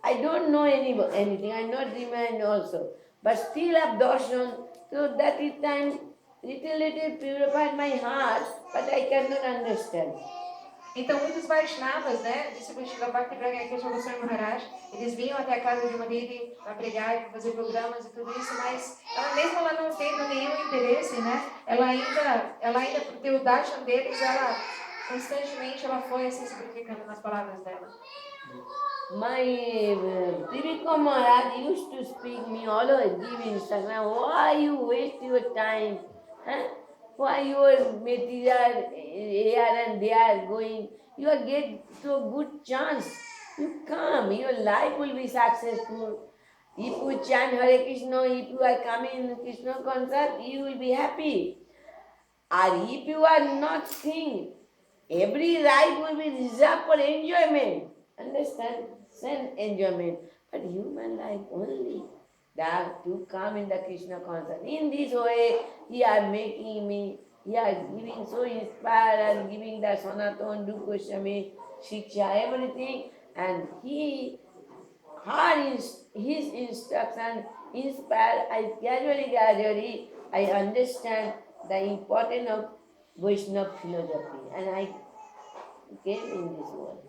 I don't know anything, I not remind also. But still have darshan, so that is time little purified my heart, but I cannot understand. Então, muitos Vaishnavas, discípulos de Bhakti Pragya Goswami Maharaj, eles vinham até a casa de uma devi para pregar e para fazer programas e tudo isso, mas mesmo ela não tendo nenhum interesse, ela ainda por ter o darshan deles, ela constantemente ela foi assim, se purificando nas palavras dela. My Trivika Maharaj used to speak me always, give instruction, why you waste your time? Huh? Why your material here and there going? You will get so good chance. You come, your life will be successful. If you chant Hare Krishna, if you are coming in Krishna concert, you will be happy. And if you are not singing, every right will be reserved for enjoyment. Understand? Send enjoyment. But human life only that to come in the Krishna concert. In this way, he are making me, he are giving so inspired and giving the Sanatana, Rupa Goswami, Shiksha, everything. And he heard his instruction, inspired. I gradually, I understand the importance of Vaishnava philosophy. And I came in this world.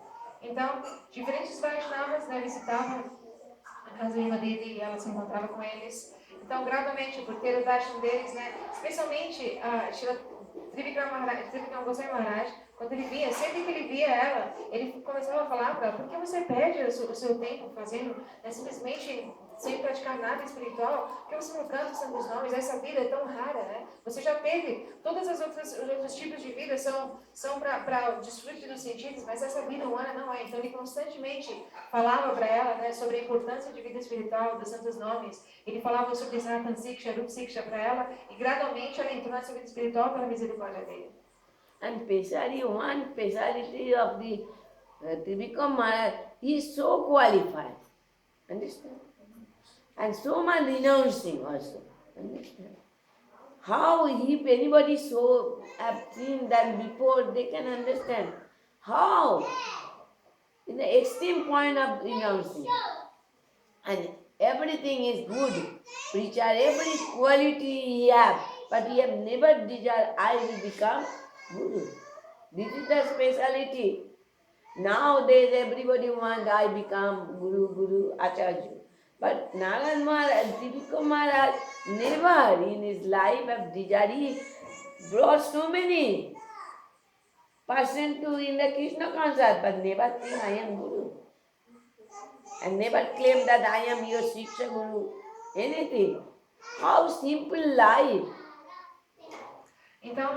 Então, diferentes Vaishnavas visitavam a casa de uma devi e ela se encontrava com eles. Então, gradualmente, por ter o darshan deles, especialmente Srila Trivikram Goswami Maharaj, quando ele via, sempre que ele via ela, ele começava a falar para ela, por que você perde o seu tempo fazendo, simplesmente sem praticar nada espiritual? Por que você não canta os santos nomes? Essa vida é tão rara, Você já teve, todos os outros tipos de vida são para o desfrute dos sentidos, mas essa vida humana não é. Então ele constantemente falava para ela, sobre a importância de vida espiritual, dos santos nomes. Ele falava sobre Sanatan Siksha, Rup Siksha para ela, e gradualmente ela entrou nessa vida espiritual pela misericórdia dele. And one speciality of the Trivikram Maharaj, he is so qualified. Understand? And so much renouncing also. Understand? How, if anybody so have seen that before, they can understand. How? In the extreme point of renouncing. And everything is good. Preacher, every quality he have, but he have never desired, I will become Guru. This is the speciality. Nowadays everybody wants I become Guru, Acharya. But Narayan Maharaj, Trivikram Maharaj, never in his life have desired. He brought so many persons to in the Krishna concert, but never think I am Guru. And never claim that I am your Shiksha Guru. Anything. How simple life. Então,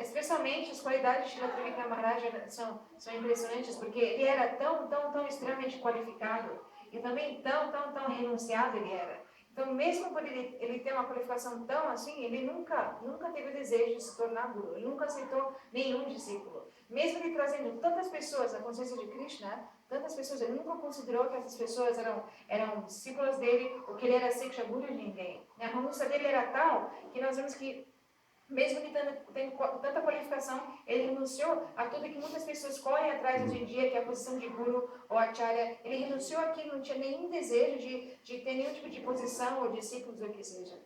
especialmente as qualidades de Srila Trivikram Maharaj são impressionantes, porque ele era tão extremamente qualificado e também tão renunciado ele era. Então, mesmo por ele ter uma qualificação tão assim, ele nunca teve o desejo de se tornar guru, ele nunca aceitou nenhum discípulo. Mesmo ele trazendo tantas pessoas à consciência de Krishna, tantas pessoas, ele nunca considerou que essas pessoas eram discípulas dele, ou que ele era Siksha Guru de ninguém. A renúncia dele era tal que nós vemos que mesmo que tendo tanta qualificação, ele renunciou a tudo que muitas pessoas correm atrás hoje em dia, que é a posição de guru ou acharya. Ele renunciou aquilo, não tinha nenhum desejo de ter nenhum tipo de posição ou discípulos ou o que seja.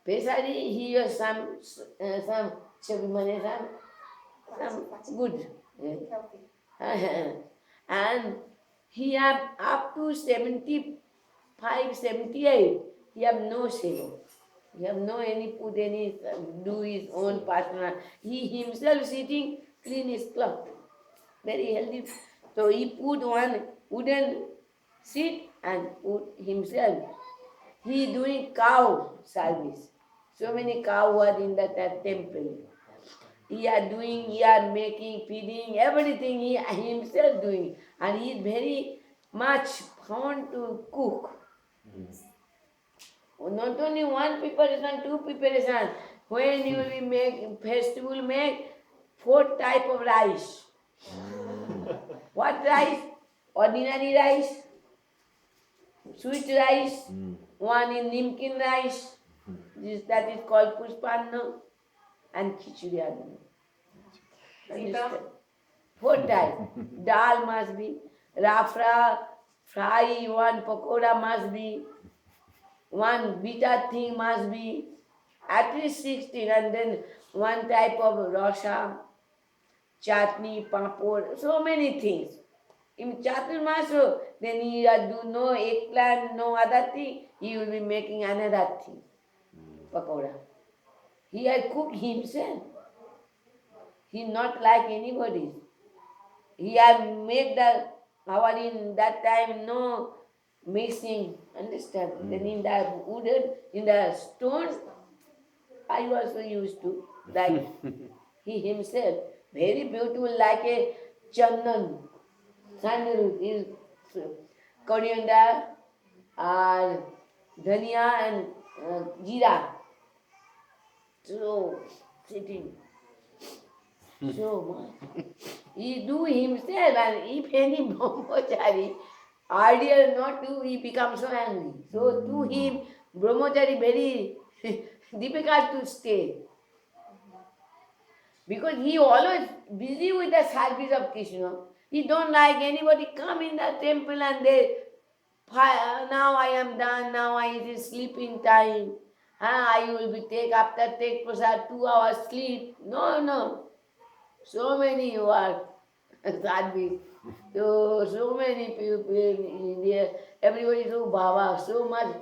Especially he was some good. And he have up to 75, 78, he have no seva. He have no any put any do his own personal. He himself sitting clean his cloth. Very healthy. So he put one wooden seat and put himself. He doing cow service. So many cow were in that temple. He are making, feeding, everything he himself doing. And he is very much fond to cook. Not only one preparation, two preparation. When you will make festival, make 4 type of rice. What rice? Ordinary rice, sweet rice, one in nimkin rice, that is called pushpanna, and khichdi admi. Então, 4 type. Dal must be, rafra, fry, one pakoda must be, one bitter thing must be, at least 16, and then one type of rasa, chutney, papad, so many things. In Chaturmasya, then he do no eggplant, no other thing, he will be making another thing, pakoda. He had cooked himself. He not like anybody. He had made our in that time no mixing, understand? Then in the wooden, in the stone, I also used to, like he himself, very beautiful, like a chandan. Sandalwood is coriander, dhania and jeera. So sitting so much. He do himself, and if any brahmachari earlier not do, he becomes so angry. So to him, brahmachari very difficult to stay. Because he always busy with the service of Krishna. He don't like anybody come in the temple and they, now I am done, now it is sleeping time. I will be take prasad 2 hours sleep. No. So many work, service. So many people there. Everybody so Baba, so much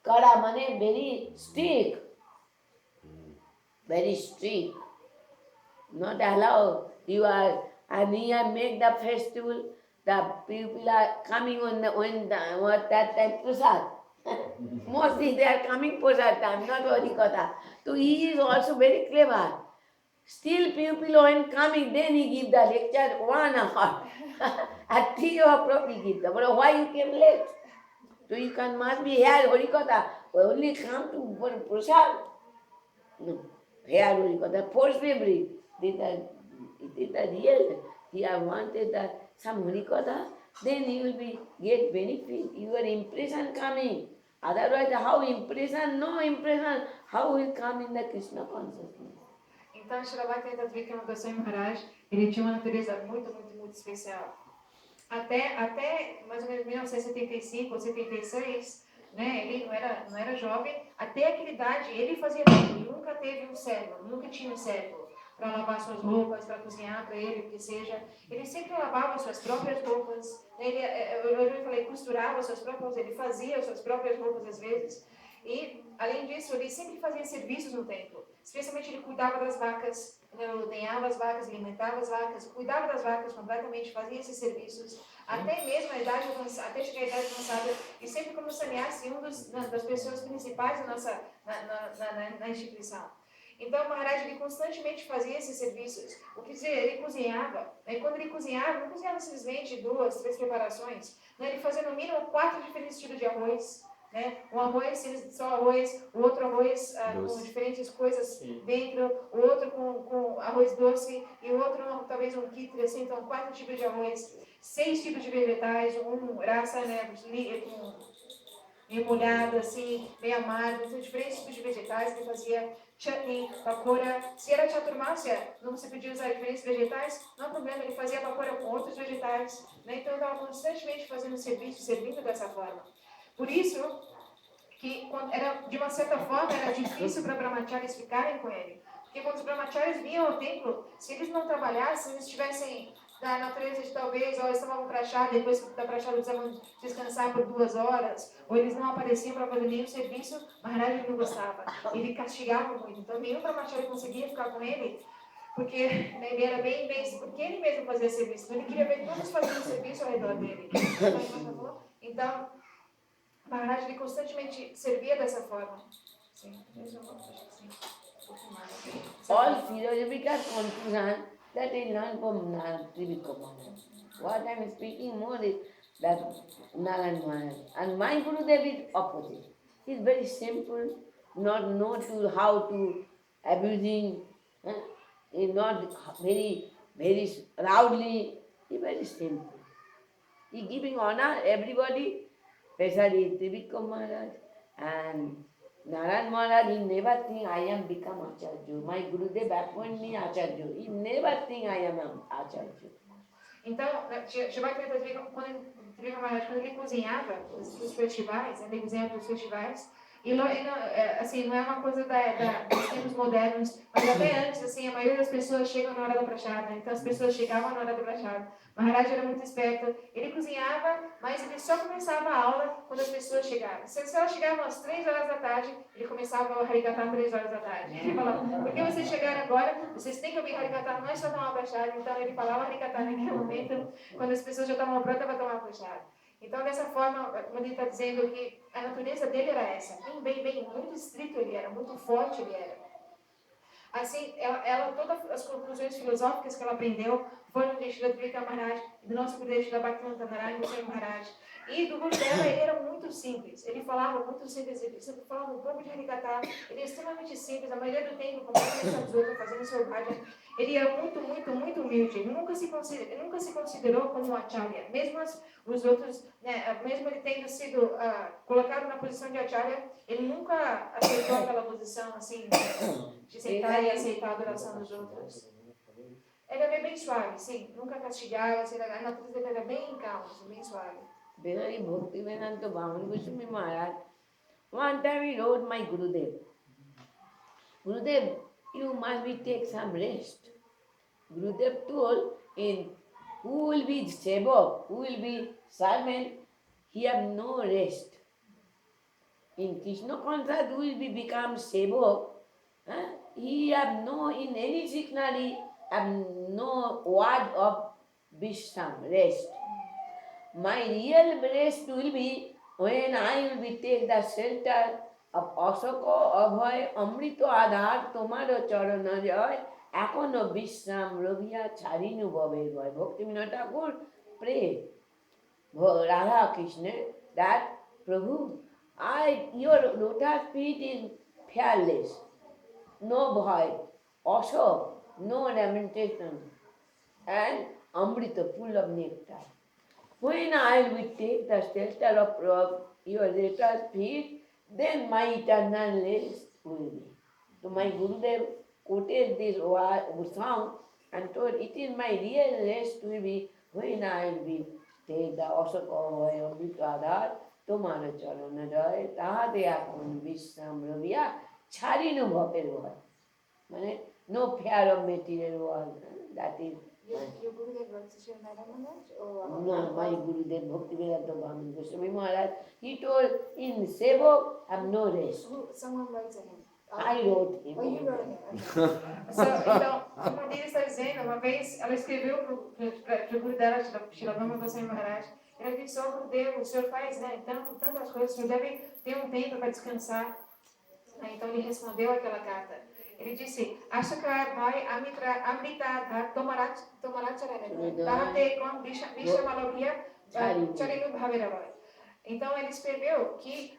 kara mane, very strict. Very strict. Not allowed. You are, and here make the festival. The people are coming on that time prasad. Mostly they are coming prasad time, not Harikatha. So he is also very clever. Still people when coming, then he give the lecture 1 hour. At 3 o'clock he give the. But why you came late? So you must be here Harikatha. Only come to prasad. No. Here Harikatha, forcibly. It is the real. He have wanted that some Harikatha, then you will be get benefit. Your impression coming. Otherwise, how impression, no impression, how will come in the Krishna consciousness? então Srila Bhaktivinoda Vikrama Goswami Maharaj, ele tinha uma natureza muito especial. Até mais ou menos 1975 ou 76, né, ele não era jovem, até aquela idade ele fazia tudo, ele nunca teve um servo, nunca tinha um servo para lavar suas roupas, para cozinhar para ele, o que seja. Ele sempre lavava suas próprias roupas, eu falei, costurava suas próprias, ele fazia suas próprias roupas às vezes. E, além disso, ele sempre fazia serviços no templo. Especialmente ele cuidava das vacas, ordenhava as vacas, alimentava as vacas, cuidava das vacas completamente, fazia esses serviços. Até mesmo até chegar à idade avançada, e sempre como sannyasi, das pessoas principais na instituição. Então, Maharaj, ele constantemente fazia esses serviços. O que dizer, ele cozinhava. E quando ele cozinhava, não cozinhava simplesmente 2, 3 preparações. Ele fazia no mínimo 4 diferentes tipos de arroz. Né? Um arroz, só arroz, o outro arroz com diferentes coisas dentro, o outro com arroz doce e o outro talvez um kitri, assim, então 4 tipos de arroz, 6 tipos de vegetais, um rasa, né, emulhado, assim, bem amargo, então diferentes tipos de vegetais que fazia chutney, pakora. Se era chaturmasya, não se podia usar diferentes vegetais, não há problema, ele fazia pakora com outros vegetais, né? Então ele estava constantemente fazendo serviço, servindo dessa forma. Por isso que, de uma certa forma, era difícil para brahmacharis ficarem com ele. Porque quando os brahmacharis vinham ao templo, se eles não trabalhassem, se eles estivessem na natureza de talvez, ou eles tomavam prachá, depois da prachá eles precisavam descansar por 2 horas, ou eles não apareciam para fazer nenhum serviço, Maharaj não gostava. Ele castigava muito. Então nenhum brahmachari conseguia ficar com ele, porque ele era bem, porque ele mesmo fazia serviço. Ele queria ver todos fazendo serviço ao redor dele. Então, Maharaj ele constantemente servia dessa forma. Sim, 3 ou 4, acho que sim. Um pouquinho mais. All theological confusion that is learned from Trivikram. What I am speaking more is that Naran Maharaj. And my Gurudev is opposite. He is very simple, not know to how to abusing, he is not very loudly, he is very simple. He giving honor everybody, especially Trivikram Maharaj and Naran Maharaj. He never think I am become Acharya. My Gurudev appoint me Acharya. He never think I am Acharya. Então, Shivakirtan, quando ele cozinhava os festivais, ele cozinhava os festivais, e assim, não é uma coisa dos tempos modernos, mas até antes, assim, a maioria das pessoas chegam na hora da prachada, então as pessoas chegavam na hora da prachada. Maharaj era muito esperto, ele cozinhava, mas ele só começava a aula quando as pessoas chegavam. Se elas chegavam às 3 horas da tarde, ele começava o Harikata às 3 horas da tarde. Ele falava, por que vocês chegaram agora? Vocês têm que ouvir Harikata, não é só tomar uma prachada. Então ele falava Harikata naquele momento, quando as pessoas já estavam prontas para tomar a prachada. Então, dessa forma, quando ele está dizendo que a natureza dele era essa, muito estrito ele era, muito forte ele era. Assim, todas as conclusões filosóficas que ela aprendeu foram de Srila Dvika Maharaj, do nosso Gurudev Srila Bhaktivinoda Narayana Goswami Maharaj. E do Guru dela, ele era muito simples. Ele falava muito simples, ele sempre falava um pouco de Harikata. Ele é extremamente simples, a maioria do tempo, como Sadhguru, fazendo seu bhajan. Ele era muito humilde. Ele nunca se considerou como um acharya. Mesmo os outros, né, mesmo ele tendo sido colocado na posição de acharya, ele nunca aceitou aquela posição assim, de sentar e aceitar a adoração dos outros. Ele era bem suave, sim. Nunca castigava, assim, a natureza dele era bem calma, bem suave. Very Bhaktivedanta Bhavan Goswami Maharaj. One time he wrote my Gurudev, Gurudev, you must be take some rest. Gurudev told in who will be sevak, who will be servant, he have no rest. In Krishna consciousness, who will be become sevak, he have no, in any dictionary, have no word of Vishram, rest. My real rest will be when I will be take the shelter of Asoko, Abhay, Amrito Adhar, Tomaro Charana Joy, Akono Vishram, Ravya, Charinu Bhaver Bhai. Bhaktivinoda Thakur pray Radha Krishna that Prabhu, your lotus feet is fearless, no bhai, also no lamentation, and Amrita full of nectar. When I will take the shelter of your lotus feet, then my eternal rest will be. So my Gurudev quoted this song and told, it is my real rest will be when I will be take the Asaka Amrita Adhar, Tomara Charana Joy, Tahade Akon Vishram Ravya, Charinu Bhaper Bhai. Means no fear of material world. That is. Your Gurudev was Narayana Maharaj? No, my Gurudev Bhaktivedanta Bhavan Goswami Maharaj, he told in Sevak have no rest. Someone writes a hymn. I wrote him. Oh, you wrote him. Okay. Então, uma deles está dizendo, uma vez ela escreveu para o Guru dela, Shilabama Goswami Maharaj, ela disse, oh Gurudev, o senhor faz, né, tantas coisas, o senhor deve ter um tempo para descansar. Então ele respondeu aquela carta. Ele disse, Ashaka Bhai Amrita Tomaracharana Tahate Kom Vishamalabhya Charinu Bhaveravai. Então ele escreveu que,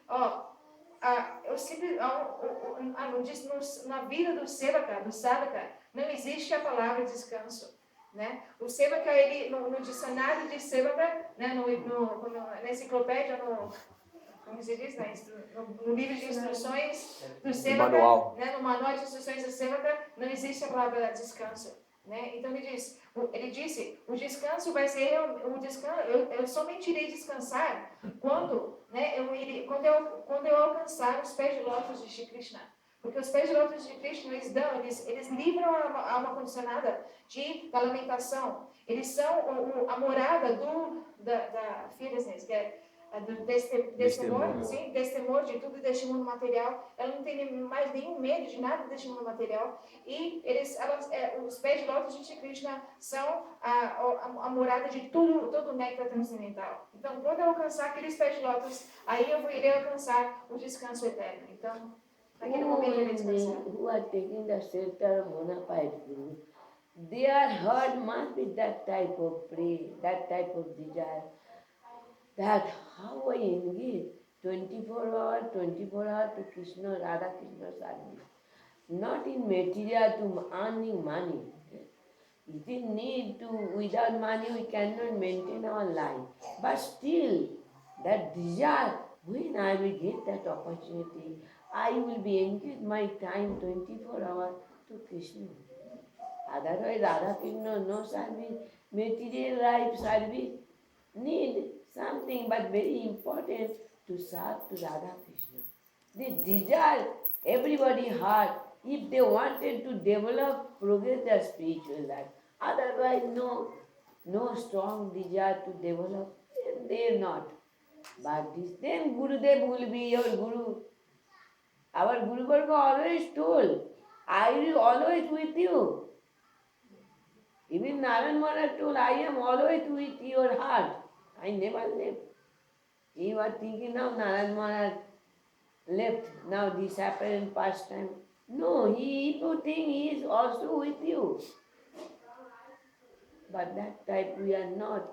na vida do Sevaka, do Sadhaka, não existe a palavra descanso. Né? O Sevaka, ele, no dicionário de Sevaka, né, na enciclopédia, como se diz, né, no livro de instruções do Sevaka, né, no manual de instruções do Sevaka, não existe a palavra descanso. Né? Então ele disse, o descanso vai ser, eu somente irei descansar quando, né, quando eu alcançar os pés de lótus de Shri Krishna. Porque os pés de lótus de Krishna, eles livram a alma condicionada da lamentação. Eles são a morada da fearlessness, que é destemor de tudo deste mundo material. Ela não tem mais nenhum medo de nada deste mundo material. E os pés de lótus de Shri Krishna são a morada de todo o néctar transcendental. Então, quando eu alcançar aqueles pés de lótus, aí eu irei alcançar o descanso eterno. Então, naquele momento de descansar. who are taking the shelter of Bonaparte Guru, their heart must be that type of prayer, that type of desire. That how I engage 24 hours to Krishna, Radha Krishna service. Not in material to earning money. It is need to, without money we cannot maintain our life. But still, that desire, when I will get that opportunity, I will be engaged my time 24 hours to Krishna. Otherwise, Radha Krishna, no service, material life service, need something but very important to serve to Radha Krishna. They desire everybody heart if they wanted to develop, progress their spiritual life. Otherwise, no strong desire to develop, they're not. But this, then Gurudev will be your Guru. Our Guru Varga always told, I will always with you. Even Narayan Maharaj told, I am always with your heart. I never left. You are thinking now Narayan Maharaj left, now this happened in past time. No, he people think he is also with you. But that type we are not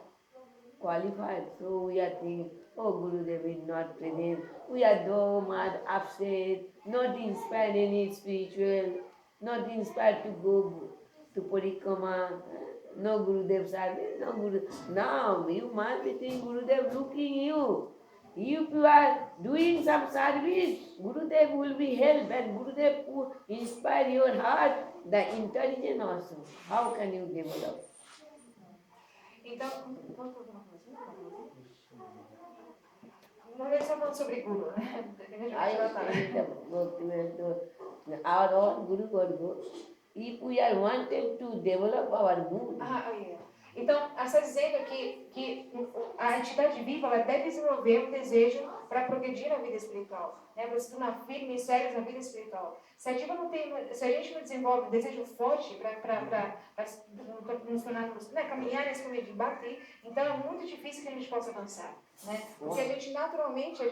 qualified. So we are thinking, oh Gurudev is not present. We are so much upset, not inspired any spiritual, not inspired to go to Parikrama. No Gurudev service, no Guru. Now you must be thinking Gurudev looking you. If you are doing some service, Gurudev will be helped and Gurudev will inspire your heart, the intelligence also. How can you develop? Então, vamos fazer uma coisa? Uma vez só falando sobre Guru, né? I was saying our own Guru Varga, if we are wanted to develop our mood, Yeah. Então, está dizendo que a entidade viva ela deve desenvolver um desejo para progredir na vida espiritual, né? Para se tornar firme e sério na vida espiritual. Se a gente não desenvolve um desejo forte para nos tornarmos, né, caminhar nesse caminho de bater, então é muito difícil que a gente possa avançar, né? Porque a gente naturalmente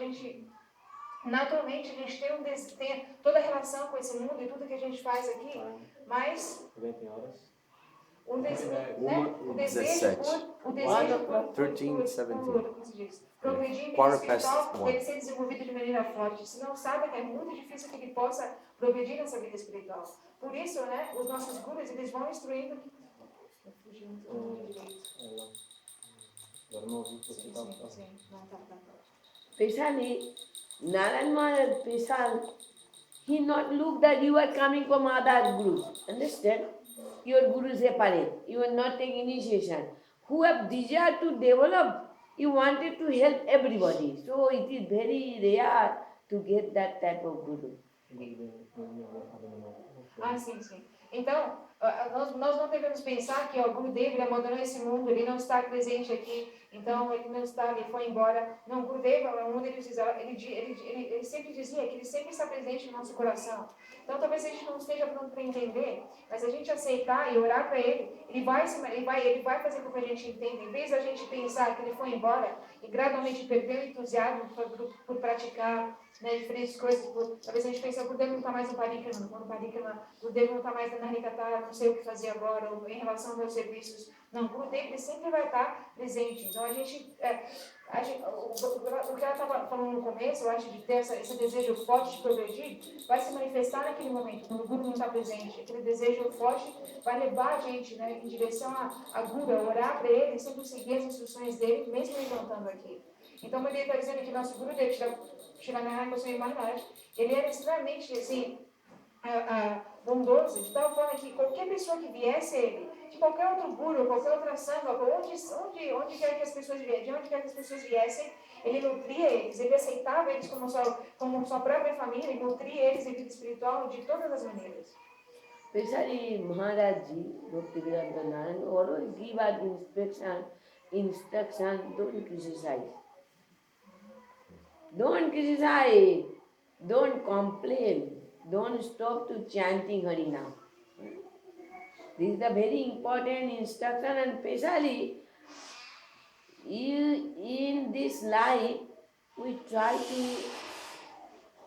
tem toda a relação com esse mundo e tudo que a gente faz aqui, mas o desejo progredir em vida espiritual deve ser desenvolvido de maneira forte. Senão sabe que é muito difícil que ele possa progredir nessa vida espiritual. Por isso, né, os nossos gurus eles vão instruindo. especially Narayan Maharaj special, he not look that you are coming from other gurus. Understand? Your guru is separate. You are not taking initiation. Who have desire to develop, you wanted to help everybody. So it is very rare to get that type of guru. Sim. Então, nós não devemos pensar que o Gurudev ele abandonou esse mundo, ele não está presente aqui, então ele não está, ele foi embora. Não, o Gurudev, ele sempre dizia que ele sempre está presente no nosso coração. Então, talvez a gente não esteja pronto para entender, mas a gente aceitar e orar para ele, ele vai fazer com que a gente entenda. Em vez da gente pensar que ele foi embora e gradualmente perdeu o entusiasmo por praticar, né, diferentes coisas, talvez a gente pense, o Gurudev não está mais no Parikrama, o Gurudev não está mais na Harikatha, não sei o que fazer agora, ou em relação aos meus serviços. Não, o Gurudev ele sempre vai estar presente. Então o que ela estava falando no começo, eu acho, de ter esse desejo forte de progredir, vai se manifestar naquele momento, quando o Guru não está presente. Aquele desejo forte vai levar a gente, né, em direção a Guru, a orar para ele, sempre seguir as instruções dele, mesmo ele não estando aqui. Então, ele está dizendo que nosso Guru Shiranarayan Goswami Maharaj, ele era extremamente assim, bondoso, de tal forma que qualquer pessoa que viesse a ele, de qualquer outro guru, qualquer outra sangha, onde quer que as pessoas viessem, ele nutria eles, ele aceitava eles como sua própria família, ele nutria eles em vida espiritual de todas as maneiras. Especially Maharaj Ji, Bhaktivedanta Narayan, always give us instruction, don't criticize. Don't criticize, don't complain, don't stop to chanting Harinam. This is a very important instruction, and especially in this life we try to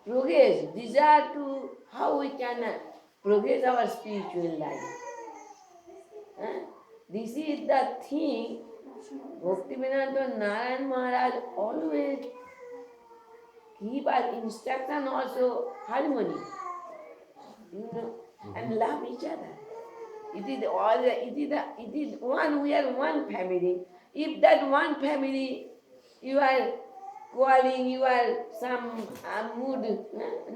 progress, desire to how we can progress our spiritual life. This is the thing Bhaktivedanta Narayan Maharaj always give us instruction also harmony, and love each other. It is one, we are one family. If that one family you are quarreling, you are some mood,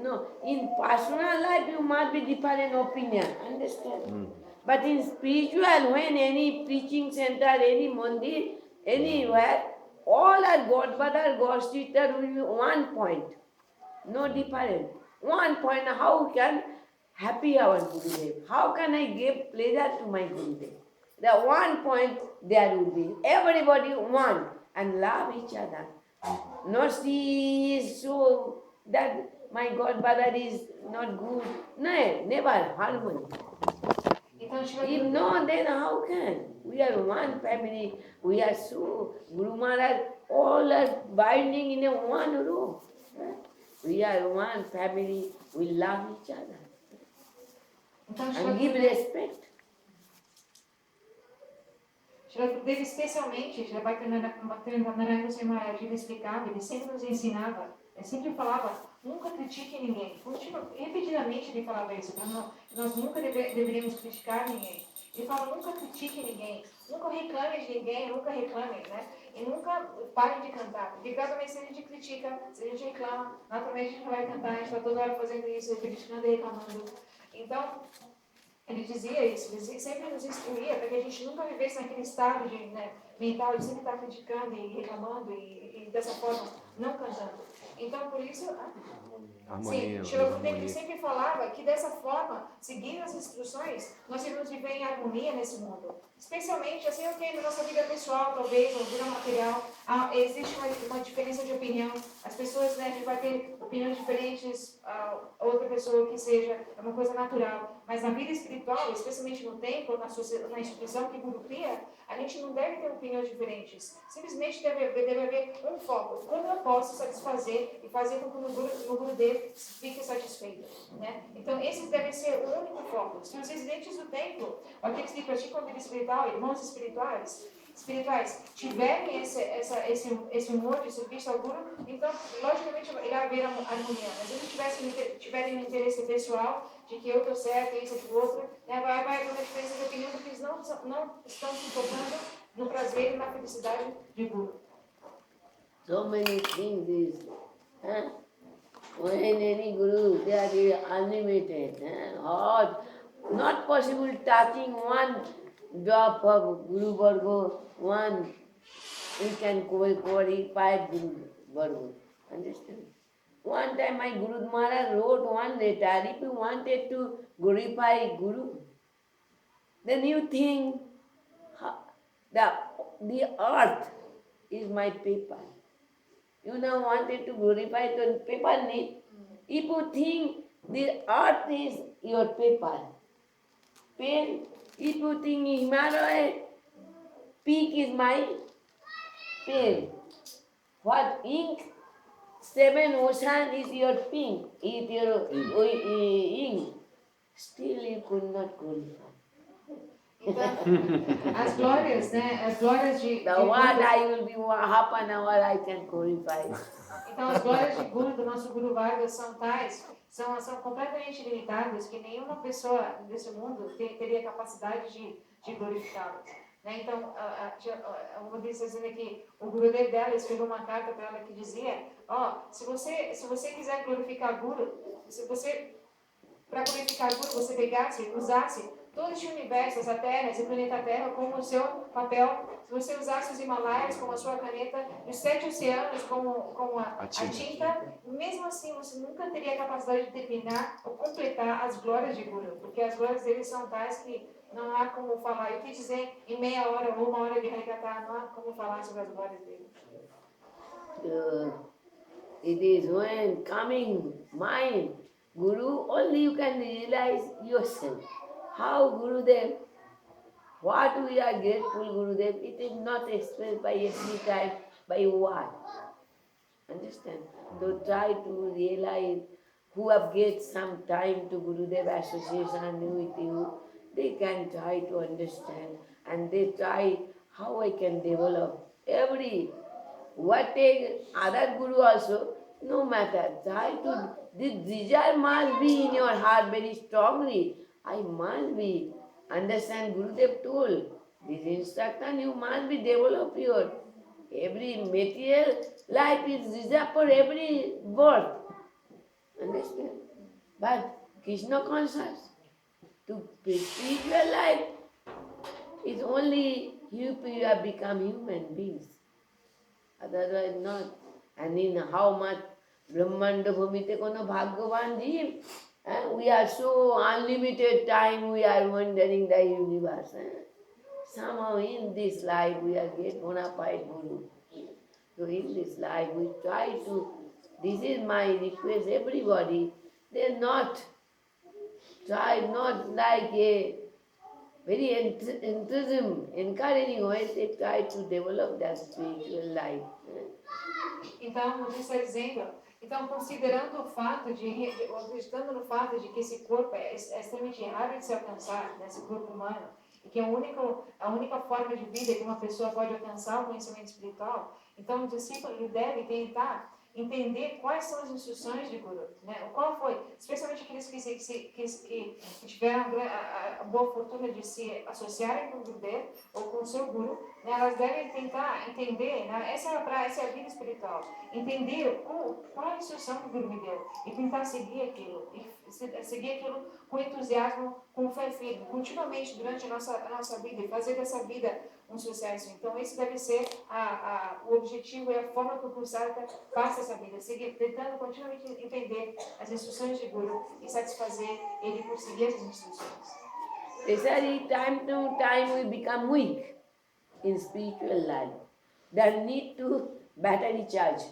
no. In personal life you must be different opinion, understand? But in spiritual, when any preaching center, any mandir, anywhere, all are God brother, God sister will be one point, no different. One point, how can happy our Gurudev? How can I give pleasure to my Gurudev? The one point there will be. Everybody one and love each other. Not she is so that my God brother is not good. No, never harmony. Então, Shila If no, then how can? We are one family. We are so Guru Maharaj, all are binding in a one room. We are one family. We love each other Então, and give respect. Shila Gurudev, especialmente, Shila Bhaktivinoda Goswami Maharaj, ele explicava, ele sempre nos ensinava, ele sempre falava, nunca critique ninguém. Repetidamente ele falava isso, nós nunca deveríamos criticar ninguém. Ele fala, nunca critique ninguém, nunca reclame de ninguém, nunca reclame, né? E nunca pare de cantar. Porque gradualmente se a gente critica, se a gente reclama, naturalmente a gente não vai cantar, a gente está toda hora fazendo isso, criticando e reclamando. Então, ele dizia isso, ele sempre nos instruía para que a gente nunca vivesse naquele estado de, mental de sempre estar criticando e reclamando e dessa forma não cantando. Então, por isso, Harmonia, Shila Gurudev harmonia. sempre falava que dessa forma, seguindo as instruções, nós iremos viver em harmonia nesse mundo. Especialmente, assim, ok, na nossa vida pessoal, talvez, na vida material, existe uma diferença de opinião. As pessoas, a gente vai ter opiniões diferentes, outra pessoa que seja, é uma coisa natural. Mas na vida espiritual, especialmente no templo, na instituição que Guru cria, a gente não deve ter opiniões diferentes. Simplesmente deve haver um foco. Como eu posso satisfazer e fazer com que o Gurudev fique satisfeito, né? Então, esse deve ser o único foco. Se os residentes do templo, aqueles que praticam a vida espiritual, irmãos espirituais, tiverem esse humor de serviço ao Guru, então, logicamente, irá haver harmonia. Mas se eles tiverem um interesse pessoal, de que eu estou certo, isso, aquilo, outro, vai haver uma diferença de opinião, porque eles não estão se focando no prazer e na felicidade de Guru. So many things is, when any Guru, they are unlimited, or not possible touching one drop of Guru Vargo, one, we can qualify Guru Vargo, understand? One time my Guru Maharaj wrote one letter, if you wanted to glorify Guru, then you think the earth is my paper. You now wanted to glorify the paper need. If you think the earth is your paper, pen, if you think Himalaya peak is my pen, what ink, 7 ocean is your pink, is your ink, still you could not qualify. Então, as glórias, as glórias de What Guru, I will be half an hour I can qualify. então as glórias de Guru, do nosso Guru Vargas, são tais, são completamente limitadas, que nenhuma pessoa desse mundo teria capacidade de glorificá-las. Então, uma vez dizendo que o Gurudev dela escreveu uma carta para ela que dizia, se você quiser glorificar Guru, para glorificar Guru, você usasse todo este universo, essa Terra, esse planeta Terra, como o seu papel, se você usasse os Himalaias como a sua caneta, os 7 oceanos como a tinta, mesmo assim você nunca teria a capacidade de terminar ou completar as glórias de Guru, porque as glórias dele são tais que não há como falar. Eu quis dizer em meia hora ou 1 hora de Harikata, não há como falar sobre as glórias dele. It is when coming mind, Guru, only you can realize yourself. How Gurudev, what we are grateful Gurudev, it is not expressed by every time, by word. Understand? So try to realize who have get some time to Gurudev association with you, they can try to understand and they try how I can develop every what take other guru also, no matter, try to this desire must be in your heart very strongly. I must be understand Gurudev told this instruction you must be develop your every material life is reserved for every birth. Understand? But Krishna conscious to spiritual life is only you have become human beings. Otherwise not. And in how much Brahmanda Bhumite kono Bhagavan Jeev, we are so unlimited time we are wandering the universe. Somehow in this life we are get bona fide Guru. So in this life we try to, this is my request everybody, they not try not like a very enthusiasm, encouraging way, they try to develop that spiritual life. Então, você está dizendo, então, considerando o fato ou acreditando no fato de que esse corpo é extremamente raro de se alcançar, nesse corpo humano, e que a única forma de vida que uma pessoa pode alcançar o conhecimento espiritual, então o discípulo ele deve tentar entender quais são as instruções de Guru, né? Qual foi, especialmente aqueles que tiveram a boa fortuna de se associarem com o Gurudev ou com o seu Guru, né? Elas devem tentar entender, né? Essa é a vida espiritual, entender qual a instrução que o Guru me deu e tentar seguir aquilo, com entusiasmo, com fé firme, continuamente durante a nossa vida e fazer dessa vida um sucesso. Então, esse deve ser o objetivo e a forma que o Pulsarita passa essa vida, tentando continuamente entender as instruções de Guru e satisfazer ele por seguir essas instruções. Especially time to time we become weak in spiritual life. There need to battery charge.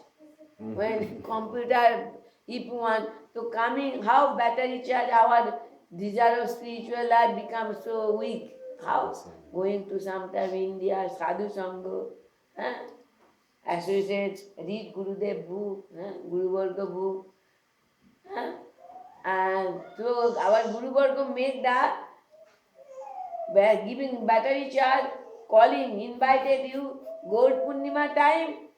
When computer, if you want to coming, how battery charge our desire of spiritual life becomes so weak. How? Going to sometime India, Sadhu Sangha, associates, read Gurudev book, Guru Varga book. And so our Guru Varga make the giving battery charge, calling, invited you, Gaur Purnima time,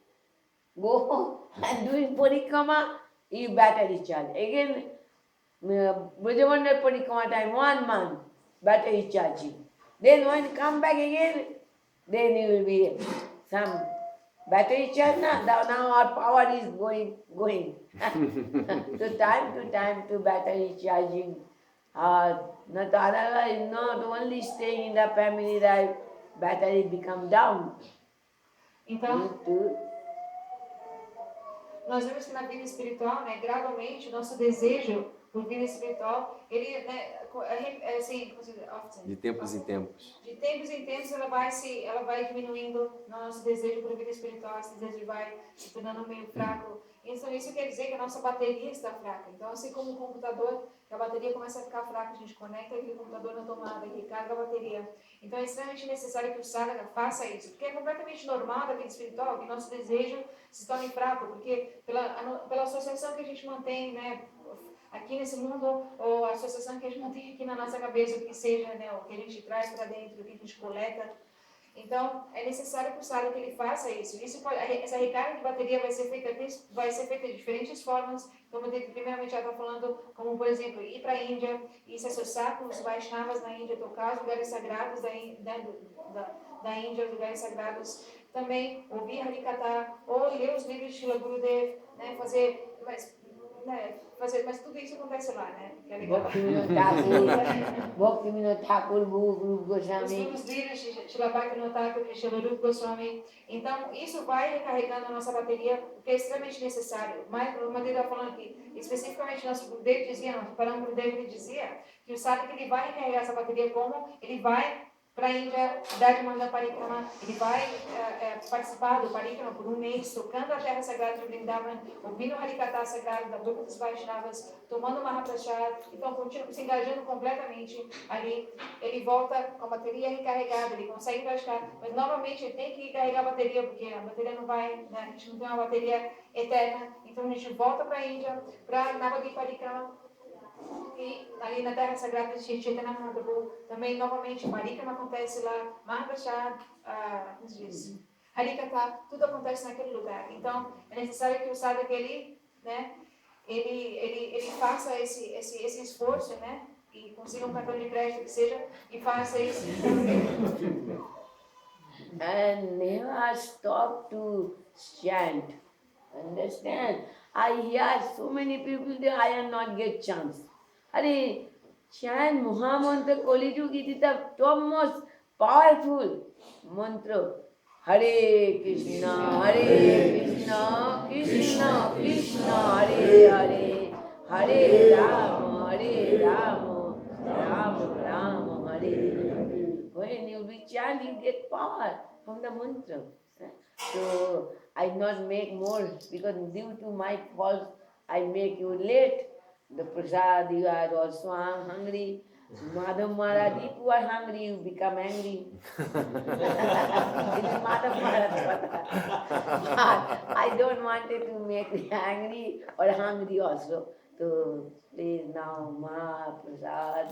go and doing parikrama, you battery charge. Again, Brajavandar parikrama time, 1 month, battery charging. Then when you come back again, then you will be some battery charge. Now our power is going. So time to battery charging. Not otherwise, not only staying in the family life, battery become down. Então, nós vemos que na vida espiritual, né, gradualmente, o nosso desejo por vida espiritual, ele, né, assim, De tempos em tempos. De tempos em tempos ela vai diminuindo no nosso desejo por vida espiritual, esse desejo vai se tornando meio fraco. Então isso quer dizer que a nossa bateria está fraca. Então assim como o computador, que a bateria começa a ficar fraca, a gente conecta aquele computador na tomada e recarga a bateria. Então é extremamente necessário que o sadhaka faça isso, porque é completamente normal da vida espiritual que nosso desejo se torne fraco, porque pela associação que a gente mantém, né, aqui nesse mundo, ou a associação que a gente mantém aqui na nossa cabeça, o que seja, né, o que a gente traz para dentro, o que a gente coleta. Então, é necessário que o sadhaka que ele faça isso. Essa recarga de bateria vai ser feita de diferentes formas. Como primeiramente ela está falando, como por exemplo, ir para a Índia e se associar com os Vaishnavas na Índia, tocar os lugares sagrados da Índia, os lugares sagrados. Também ouvir Harikatha, ou ler os livros de Srila Gurudev, né, mas tudo isso acontece lá, né? Que é legal. Bhaktivinoda Thakur, Rupa Goswami. Os livros de Srila Bhaktivinoda Thakur e Srila Rupa Goswami. Então, isso vai recarregando a nossa bateria, o que é extremamente necessário. Mas o Madeira está falando aqui, especificamente nosso Gurudev dizia, nosso Param Gurudev ele dizia, que o sadhaka ele vai recarregar essa bateria como ele vai para a Índia, Idade Manda Parikrama, ele vai participar do Parikrama por um mês, tocando a terra sagrada de Vrindavan, ouvindo o Harikatha sagrado da boca dos Vaishnavas, tomando Mahaprasad, então continua se engajando completamente ali. Ele volta com a bateria recarregada, ele consegue engasgar, mas novamente ele tem que carregar a bateria, porque a bateria não vai, né, a gente não tem uma bateria eterna, então a gente volta para a Índia, para Navadvip Parikrama, e ali na Terra Sagrada de Chaitanya Mahaprabhu, também novamente Parikrama acontece lá, Mahaprasad, como se diz, Harikatha, tudo acontece naquele lugar. Então é necessário que o sadhaka né, ele faça esse esforço, né, e consiga um cartão de crédito que seja, e faça isso. And never stop to chant. Understand? I hear so many people that I will not get chance. Hare, chant Mahamantra Kali-yuga, it is the topmost powerful mantra. Hare Krishna, Krishna Krishna, Hare Hare, Hare Rama, Rama Rama, Hare Hare. When you be chant, you get power from the mantra. So I not make more because due to my fault I make you late. The prasad you are also hungry. Madhav Maharaj, if you are hungry, you become angry. It is Madhav Maharaj. I don't want it to make me angry or hungry also. So please now Mahaprasad.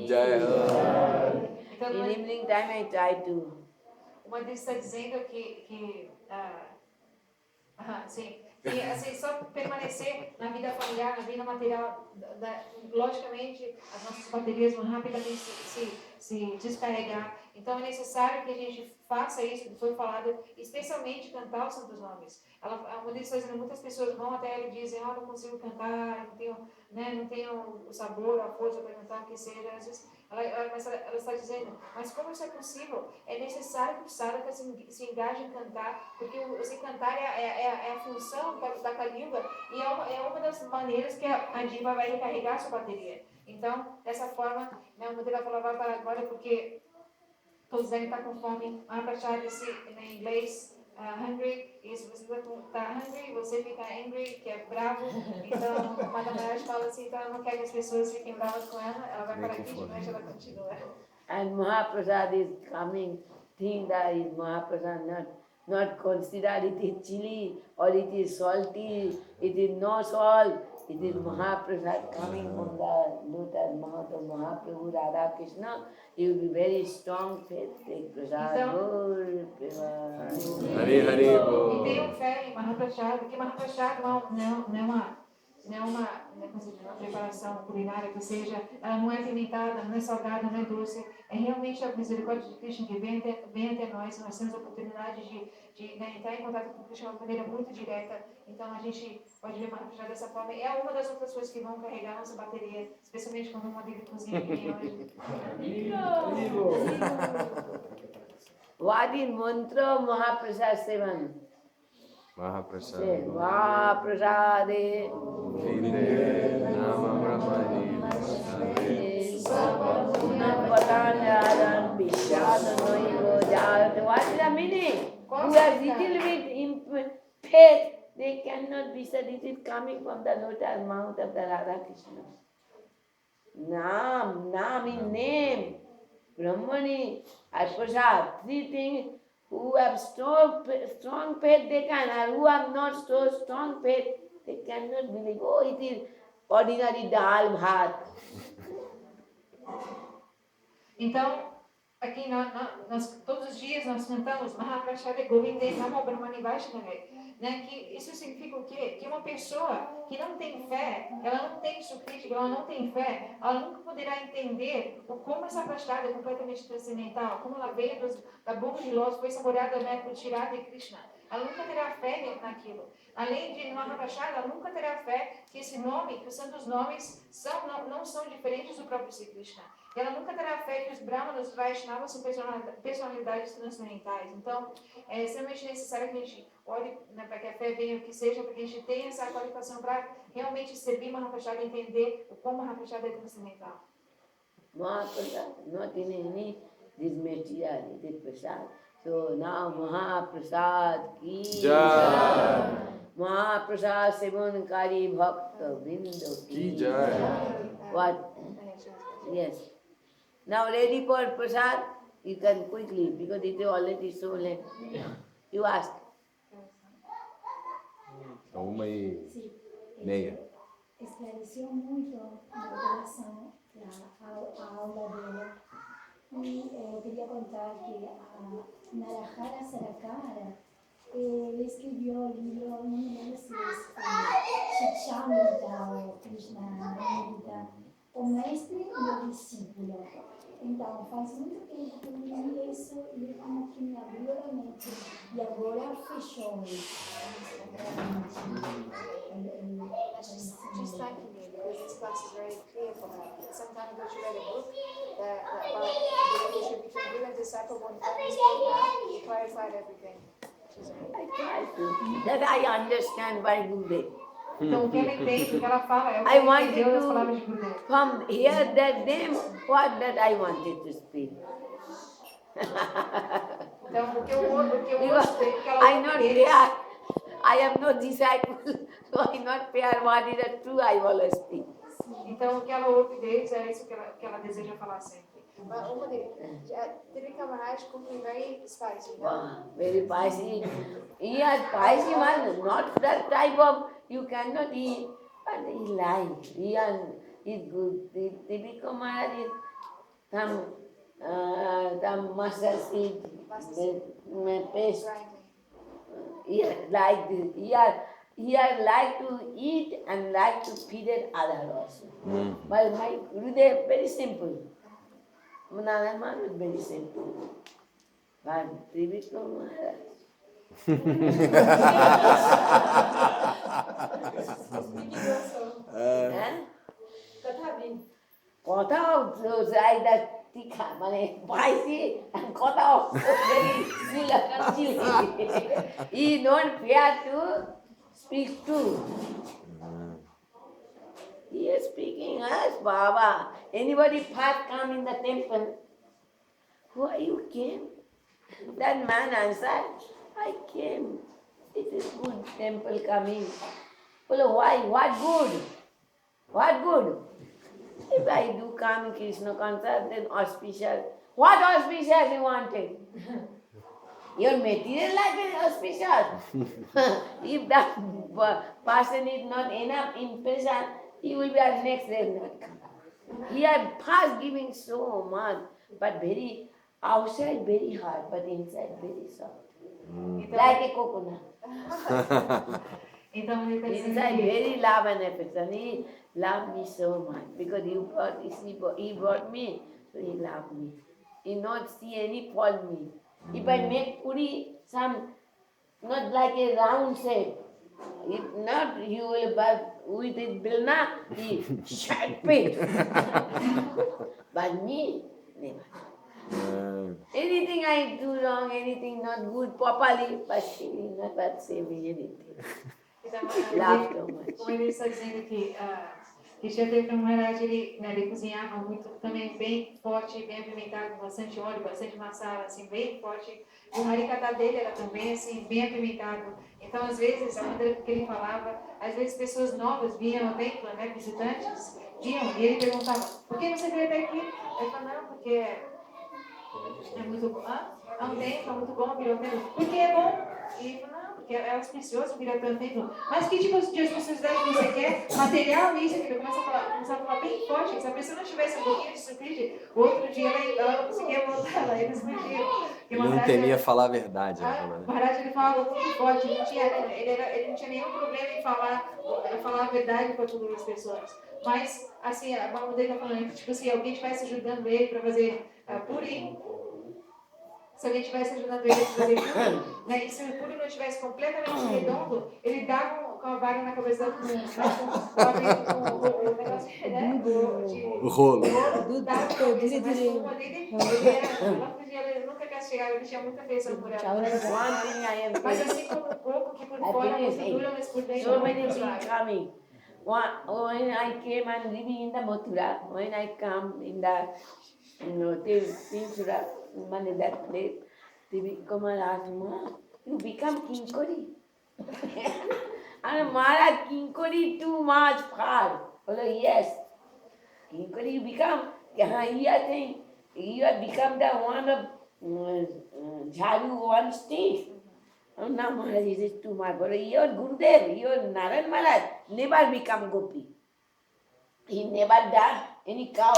Jai Ho. In evening time I try to. Uma deles está dizendo que assim, só permanecer na vida familiar, na vida material, logicamente as nossas baterias vão rapidamente se descarregar. Então é necessário que a gente faça isso, que foi falado, especialmente cantar os santos nomes. Uma deles está dizendo, muitas pessoas vão até ela e dizem, não consigo cantar, não tenho o sabor, a força para cantar, o que seja. Às vezes, ela está dizendo, mas como isso é possível? É necessário que o sadhaka se engaje em cantar, porque você cantar é a função da Kali-yuga e é uma das maneiras que a diva vai recarregar a sua bateria. Então, dessa forma, né, o modelo falava agora porque todos devem estar com fome. Mahaprasad disse em inglês, hungry, e se você está hungry, você fica angry, que é bravo. Então, Madame Maharaj fala assim, então ela não quer que as pessoas fiquem bravas com ela vai parar aqui, mas ela continua. And Mahaprasad is coming, think that is Mahaprasad not consider it is chili or it is salty, it is no salt, it is Mahaprasad coming from the lotus mouth of Mahaprabhu Radha Krishna. You will be very strong faith, take prasad. Hare Hare E Bol. tenham fé em Mahaprasad, porque Mahaprasad não é uma preparação culinária que seja, ela não é pimentada, não é salgada, não é doce, é realmente a misericórdia de Krishna que vem até nós temos a oportunidade de entrar em contato com Krishna de uma maneira muito direta, então a gente pode ver Mahaprasad dessa forma, é uma das outras coisas que vão carregar a nossa bateria, especialmente quando uma dele cozinha aqui hoje. What is mantra Mahaprasad Sevan? Mahaprasad. Mahaprasade Vinde Nama Brahmani What is the meaning? Who has little bit faith, they cannot be said it is coming from the lotus mouth of the Radha Krishna. Nam in name, Brahmani, and Prasad, three things. Who have strong faith, they can, and who have not so strong faith, they cannot believe. Oh, it is ordinary dal bhat. Então, aqui todos os dias nós cantamos Mahaprasad Govinde Namo Brahmani Vaishnave, né? Que isso significa o quê? Que uma pessoa que não tem fé, ela não tem sukritika, ela não tem fé, ela nunca poderá entender como essa prasad é completamente transcendental, como ela veio da boca de lótus, foi saboreada, né, por Tirada e Krishna. Ela nunca terá fé naquilo. Além de Mahaprasad, ela nunca terá fé que esse nome, que os santos nomes não são diferentes do próprio Sri Krishna. Ela nunca terá fé que os Brahmanas, os Vaishnavas são personalidades transcendentais. Então, é extremamente necessário que a gente olhe, né, para que a fé venha o que seja, para que a gente tenha essa qualificação para realmente servir Mahaprasad e entender o como Mahaprasad é transcendental. Mahaprasad, not in any this material, it is prasad. So now Mahaprasad ki Jai. Mahaprasad Sevankari Bhakta Vrindo Ki Jai. What? Yes. Now ready for prasad? You can quickly, because it is already so late. You ask. 1h30. Esclareceu muito na relação à aula dela. E eu queria contar que a Narahara Sarakara escreveu o livro, não me lembro se Shichamrita ou Krishna Amrita, o mestre e o discípulo. Então, faz muito tempo que eu li isso e como que me abriu a mente. E agora fechou She's thanking me because this class is very clear for her. Some time ago she read a book about the relationship between Guru and disciple. When Prabhupada spoke now, he clarified everything. She's I try to. That I understand by Gurudev. Então, o que ela entende, o que ela fala, é o que I ela wanted entendeu das palavras de to, Gurudev. from hear that name, what that I wanted to speak. Então, o que eu ouço, o que ela I ouve not deles, fear. I am no disciple, so I not fear what is the true I always speak. então, o que ela ouve deles é isso que ela deseja falar sempre. But uma deles, Tirika Maharaj cooking very spicy. Wow, very spicy. He had spicy one, not that type of you cannot eat, but he like. He is good. The Tirika Maharaj is some mustard seed, paste. Grinding. He like this. He like to eat and like to feed it others also. But my Gurudev very simple. Narayan Maharaj is very simple. But Trivikram Maharaj. কথাও যায় that তীখা মানে spicy and কথাও very chili. He don't fear to speak true. He is speaking as Baba. Anybody first come in the temple, why you came? That man answered, I came. It is good temple coming. Well, why? What good? What good? If I do come in Krishna concert, then auspicious. What auspicious you wanted? Your material life is auspicious. If that person is not enough impression, he will be our next day not come. He is fast giving so much, but very outside very hard, but inside very soft. Like a coconut. Então, ele está dizendo Inside que very love and affection. He loved me so much because he brought me, so he loved me. He not see any fault in me. If I make puri, some not like a round shape. If not, you will but with it bilna, he shape it. But me, never. Anything I do wrong, anything not good properly, but he will never say me anything. então, Laugh so much. como ele está dizendo que Tirika Maharaj, ele cozinhava muito, também bem forte, bem apimentado, com bastante óleo, bastante masala, assim, bem forte. E o harikata dele era também, assim, bem apimentado. Então, às vezes, a maneira que ele falava, às vezes pessoas novas vinham ao templo, né, visitantes, vinham, e ele perguntava, por que você veio até aqui? Ele falava, não, porque é muito bom. É um templo, é muito bom vir ao templo. Por que é bom? E ele falou, não, porque é auspicioso vir até o templo. Mas que tipo de responsabilidade você quer? Material, isso, aquilo. Começa a falar bem forte. Se a pessoa não tivesse um pouquinho de suicídio, outro dia ela não conseguia voltar, ela ia desmentir. Ele não temia falar a verdade. O Maharaj, ele falava muito forte, ele não tinha nenhum problema em falar a verdade para todas as pessoas. Mas, assim, a Bama dele está falando, tipo assim, alguém estivesse ajudando ele para fazer puri, se alguém estivesse ajudando ele a fazer puri, né, e se o puri não estivesse completamente redondo, ele dava com a vaga na cabeça do mundo, né, com o negócio, né, O rolo. dava com a cabeça, mas como ele nunca castigava, ele tinha muita afeição por ela. One thing I am Mas saying, assim como o coco que por fora é muito duro, mas por dentro so é many muito things suave. coming. When I came and living in the Mathura, when I come in the Tinsura, that place, Tivikumar asked, Ma, you become Kinkori? And Maharaj, Kinkori too much far. Well, yes. Kinkori you become. He are saying, you have become the one of Jharu, one state. Oh, no, Maharaj, it is too much. But your Gurudev, your Narayan Maharaj never become Gopi. He never done any cow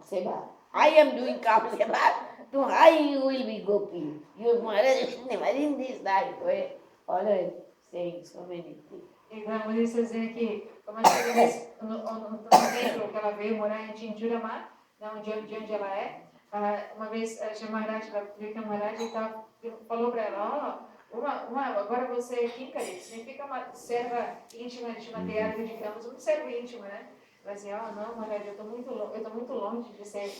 seva. I am doing cow seva. So I will be Gopi. Your Maharaj is never in this life. Always saying so many things. Então, por isso dizer que, como a gente vê no templo que ela veio morar em Chinchurama, de onde ela é, uma vez a Shri Maharaj, Vikram Maharaj, falou para ela, agora você é Kinkari, significa uma serva íntima de Shrimati Radhika, digamos, uma serva íntima, né? Ela dizia, não, Maharaj, eu estou muito longe de ser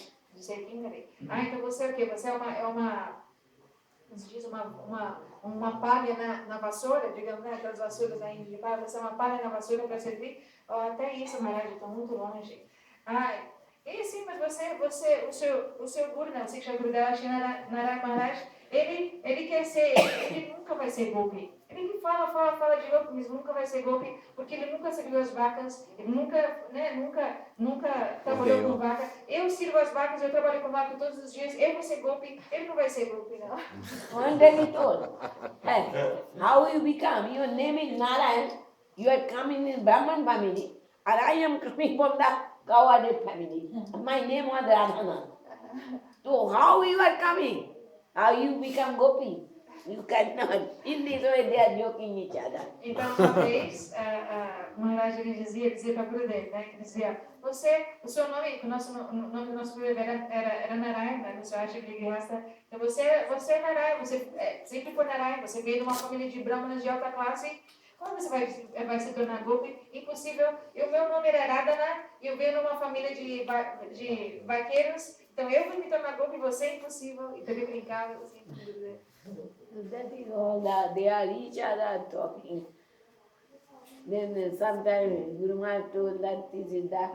Kinkari. Então você é o quê? Você é uma se diz uma palha na vassoura, digamos, né, aquelas vassouras da Índia de palha, você é uma palha na vassoura para servir, até isso, Maharaj, eu estou muito longe. E sim, mas o seu Guru, né, o Siksha Gurudeva, Shri Narayan Maharaj, ele quer ser, ele nunca vai ser Gopi. Ele fala de Gopi, mas nunca vai ser Gopi, porque ele nunca serviu as vacas, ele nunca trabalhou com vaca. Eu sirvo as vacas, eu trabalho com vaca todos os dias, eu vou ser Gopi, ele não vai ser Gopi, não. One day he told, hey, how you become? Your name is Narayan, you are coming in Brahman family, and I am coming from the Kawadip family. My name was Radhana. So how you are coming? How you become Gopi? You cannot. In this way they are joking each other. Então, uma vez, Maharaj ele dizia para Gurudev, né, que dizia, o seu nome, o nome do nosso Gurudev era Narayan, né, no seu Ashram de Grihastha. Então, você é Narayan, você sempre foi Narayan, você veio de uma família de brahmanas de alta classe. Como você vai se tornar Gopi? Impossível. E o meu nome era Radhana, e eu venho de uma família de vaqueiros, então eu vou me tornar Gopi, você é impossível. Então ele brincava assim, Gurudev. That is all that they are each other talking. Then sometimes Guru Maharaj told that this is the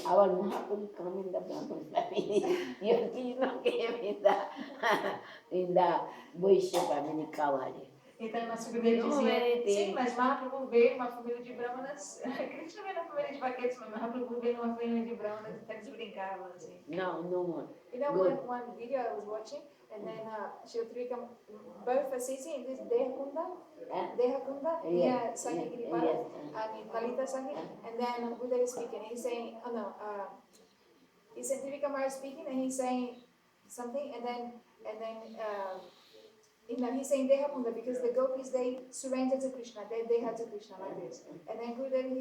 our Mahaprabhu come in the Brahman family. Your Krishna came in the Vaishya family, Kavadi. Então, nosso Gurudev dizia, sim, mas Mahaprabhu veio uma família de brahmanas. Krishna veio na família de vaqueiros, mas Mahaprabhu veio numa família de brahmanas, então eles brincavam assim. No more. You know, one video I was watching, and then Shiltrika, both Assisi, this Dehakunda, yeah, Saki Giripala, and Lalita Saki, and then Buddha is speaking, he's saying, he's Trivika Maharaj speaking, and he's saying something, and then he's saying Dehakunda because the gopis, they surrendered to Krishna, they had to Krishna like this. And then Gurudev,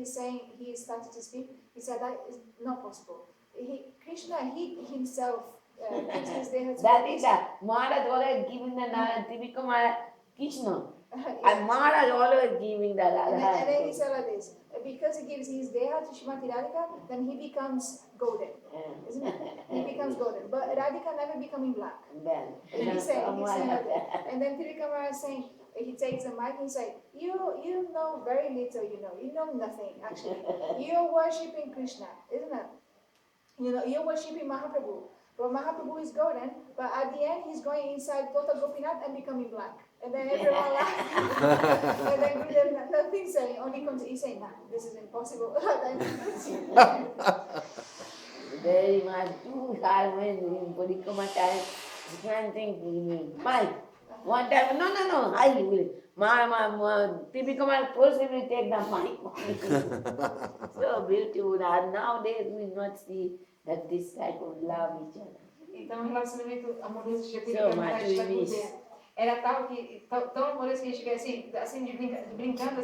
he started to speak, he said that is not possible. Krishna, he himself gives his Deha to That is Maharaj always giving the Trivika Maharaj Krishna. And Maharaj always giving the Radha. And then he said like this, because he gives his Deha to Shrimati Radhika, then he becomes golden, isn't it? He becomes golden. But Radhika never becoming black. And he's saying like that. And then Trivika Maharaj is saying, he takes the mic and he says, you know very little, you know nothing actually. You're worshipping Krishna, isn't it? You know, you're worshipping Mahaprabhu. But Mahaprabhu is golden, but at the end he's going inside Tota Gopinath and becoming black. And then everyone laughs. And then Gurudev, nothing saying, only comes, he's saying, nah, this is impossible. Very much too hard when in Parikama time, you can't think, Mike, one time, no, I will. Trivika forced him to take the mic. So beautiful. And nowadays we not see that this type of love each other. Então, o relacionamento amoroso de Trivika Maharaj está com Deus. Era tão amoroso que a gente assim brincando,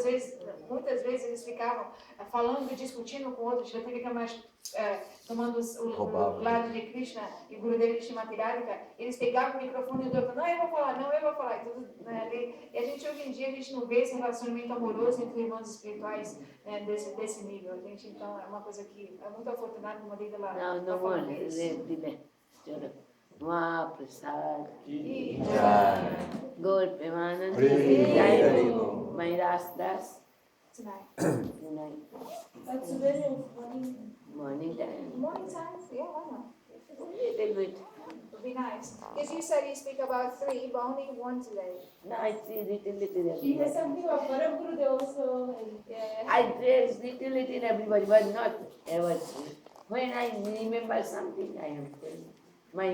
muitas vezes eles ficavam falando, discutindo com outros, já teve que mais tomando o lado de Krishna e Gurudev de Shrimati Radhika, eles pegavam o microfone e o outro, não, eu vou falar, e, tudo, né, e a gente hoje em dia a gente não vê esse relacionamento amoroso entre irmãos espirituais, né, desse nível. A gente então é uma coisa que é muito afortunado numa vida lá. No one Mahaprasad ki Gaur Premanand my Das Tonight. That's very funny. morning time. Morning time? Yeah, why not? A little bit. be nice. Because you said you speak about 3, but only 1 today. No, I say little She has everybody. something of Param Gurudev also. Yeah. I say little everybody, but not ever. When I remember something, I am telling. My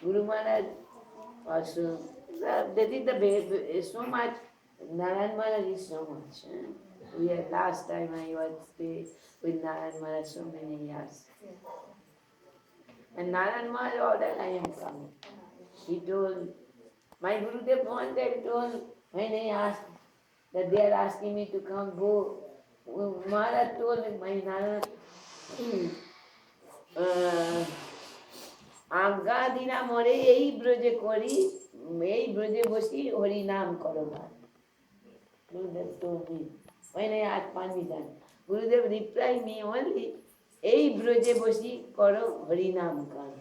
Guru Maharaj also, that is the is so much. Narayan Maharaj is so much. We had last time I was with Narayan Maharaj so many years. And Narayan Maharaj ordered I am coming. He told, my Gurudev one time told, when I asked that they are asking me to come, go. Maharaj told my Narayan, আজ্ঞা দিনা মরে এই ব্রজে করি এই ব্রজে বসি হরি নাম করো না Gurudev told me when I asked permission. Gurudev replied me only এই ব্রজে বসি করো হরি নাম গান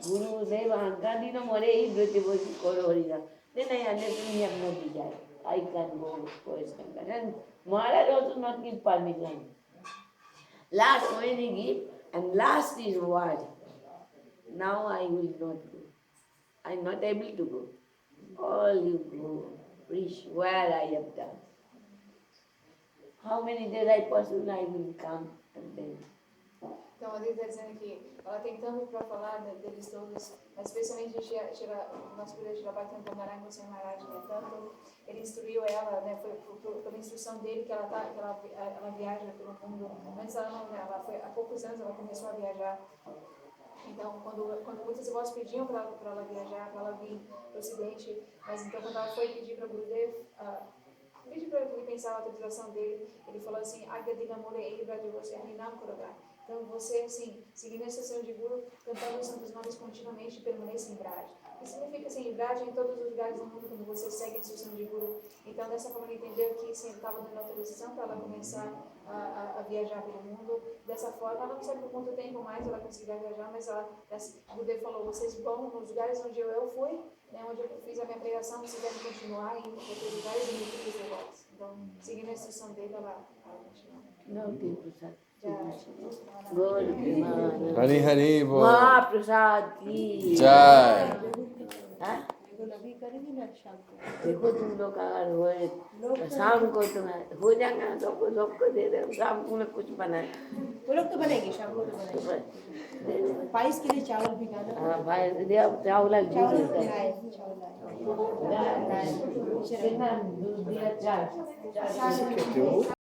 Gurudev আজ্ঞা দিনা মরে এই ব্রজে বসি করো হরি নাম. Then I understood he have no desire. I can go for Shankar. And Maharaj also not give permission. Last when he give and last is word. Now I will not go. I am not able to go. All you go, preach where I have done. How many days I pursue, I will come and then. Então, a Adri está dizendo que ela tem tanto para falar deles todos, mas especialmente o nosso Guru Shila Bhaktivinoda Narayan Goswami Maharaj, né? Tanto ele instruiu ela, né? Foi pela instrução dele que ela viaja pelo mundo. Antes ela não, ela foi, há poucos anos ela começou a viajar. Então, quando muitos irmãos pediam para ela viajar, para ela vir para o Ocidente, mas então quando ela foi pedir para o Gurudev, pedir para ele pensar a autorização dele, ele falou assim, Agadina More Eibra de você, Harinam Kurogai. Então, você, assim, seguindo a instrução de Guru, cantando os santos nomes continuamente, permaneça em Braj. O que significa, assim, Braj em todos os lugares do mundo, quando você segue a instrução de Guru. Então, dessa forma, ele entendeu que, sim, ele estava dando autorização para ela começar a viajar pelo mundo. Dessa forma, ela não sabe por quanto tempo mais ela conseguirá viajar, mas ela, o Gurudev falou, vocês vão nos lugares onde eu fui, né, onde eu fiz a minha pregação, vocês devem continuar indo para outros lugares e muitos lugares. Então, seguindo a instrução dele, ela continua. No, Prasad. Gol Hari Hari Bol. Mahaprasad ki. Jai. हाँ? देखो तुम लोग अगर हुए तो शाम को तुम्हें हो जाएगा सबको दे दे शाम को मैं कुछ बनाए वो लोग तो बनेंगे शाम को तो बनेंगे पाइस के लिए चावल भिगाना हाँ भाई दे अब चावल चावल दूध लाए चावल लाए कितना दूध दिया चार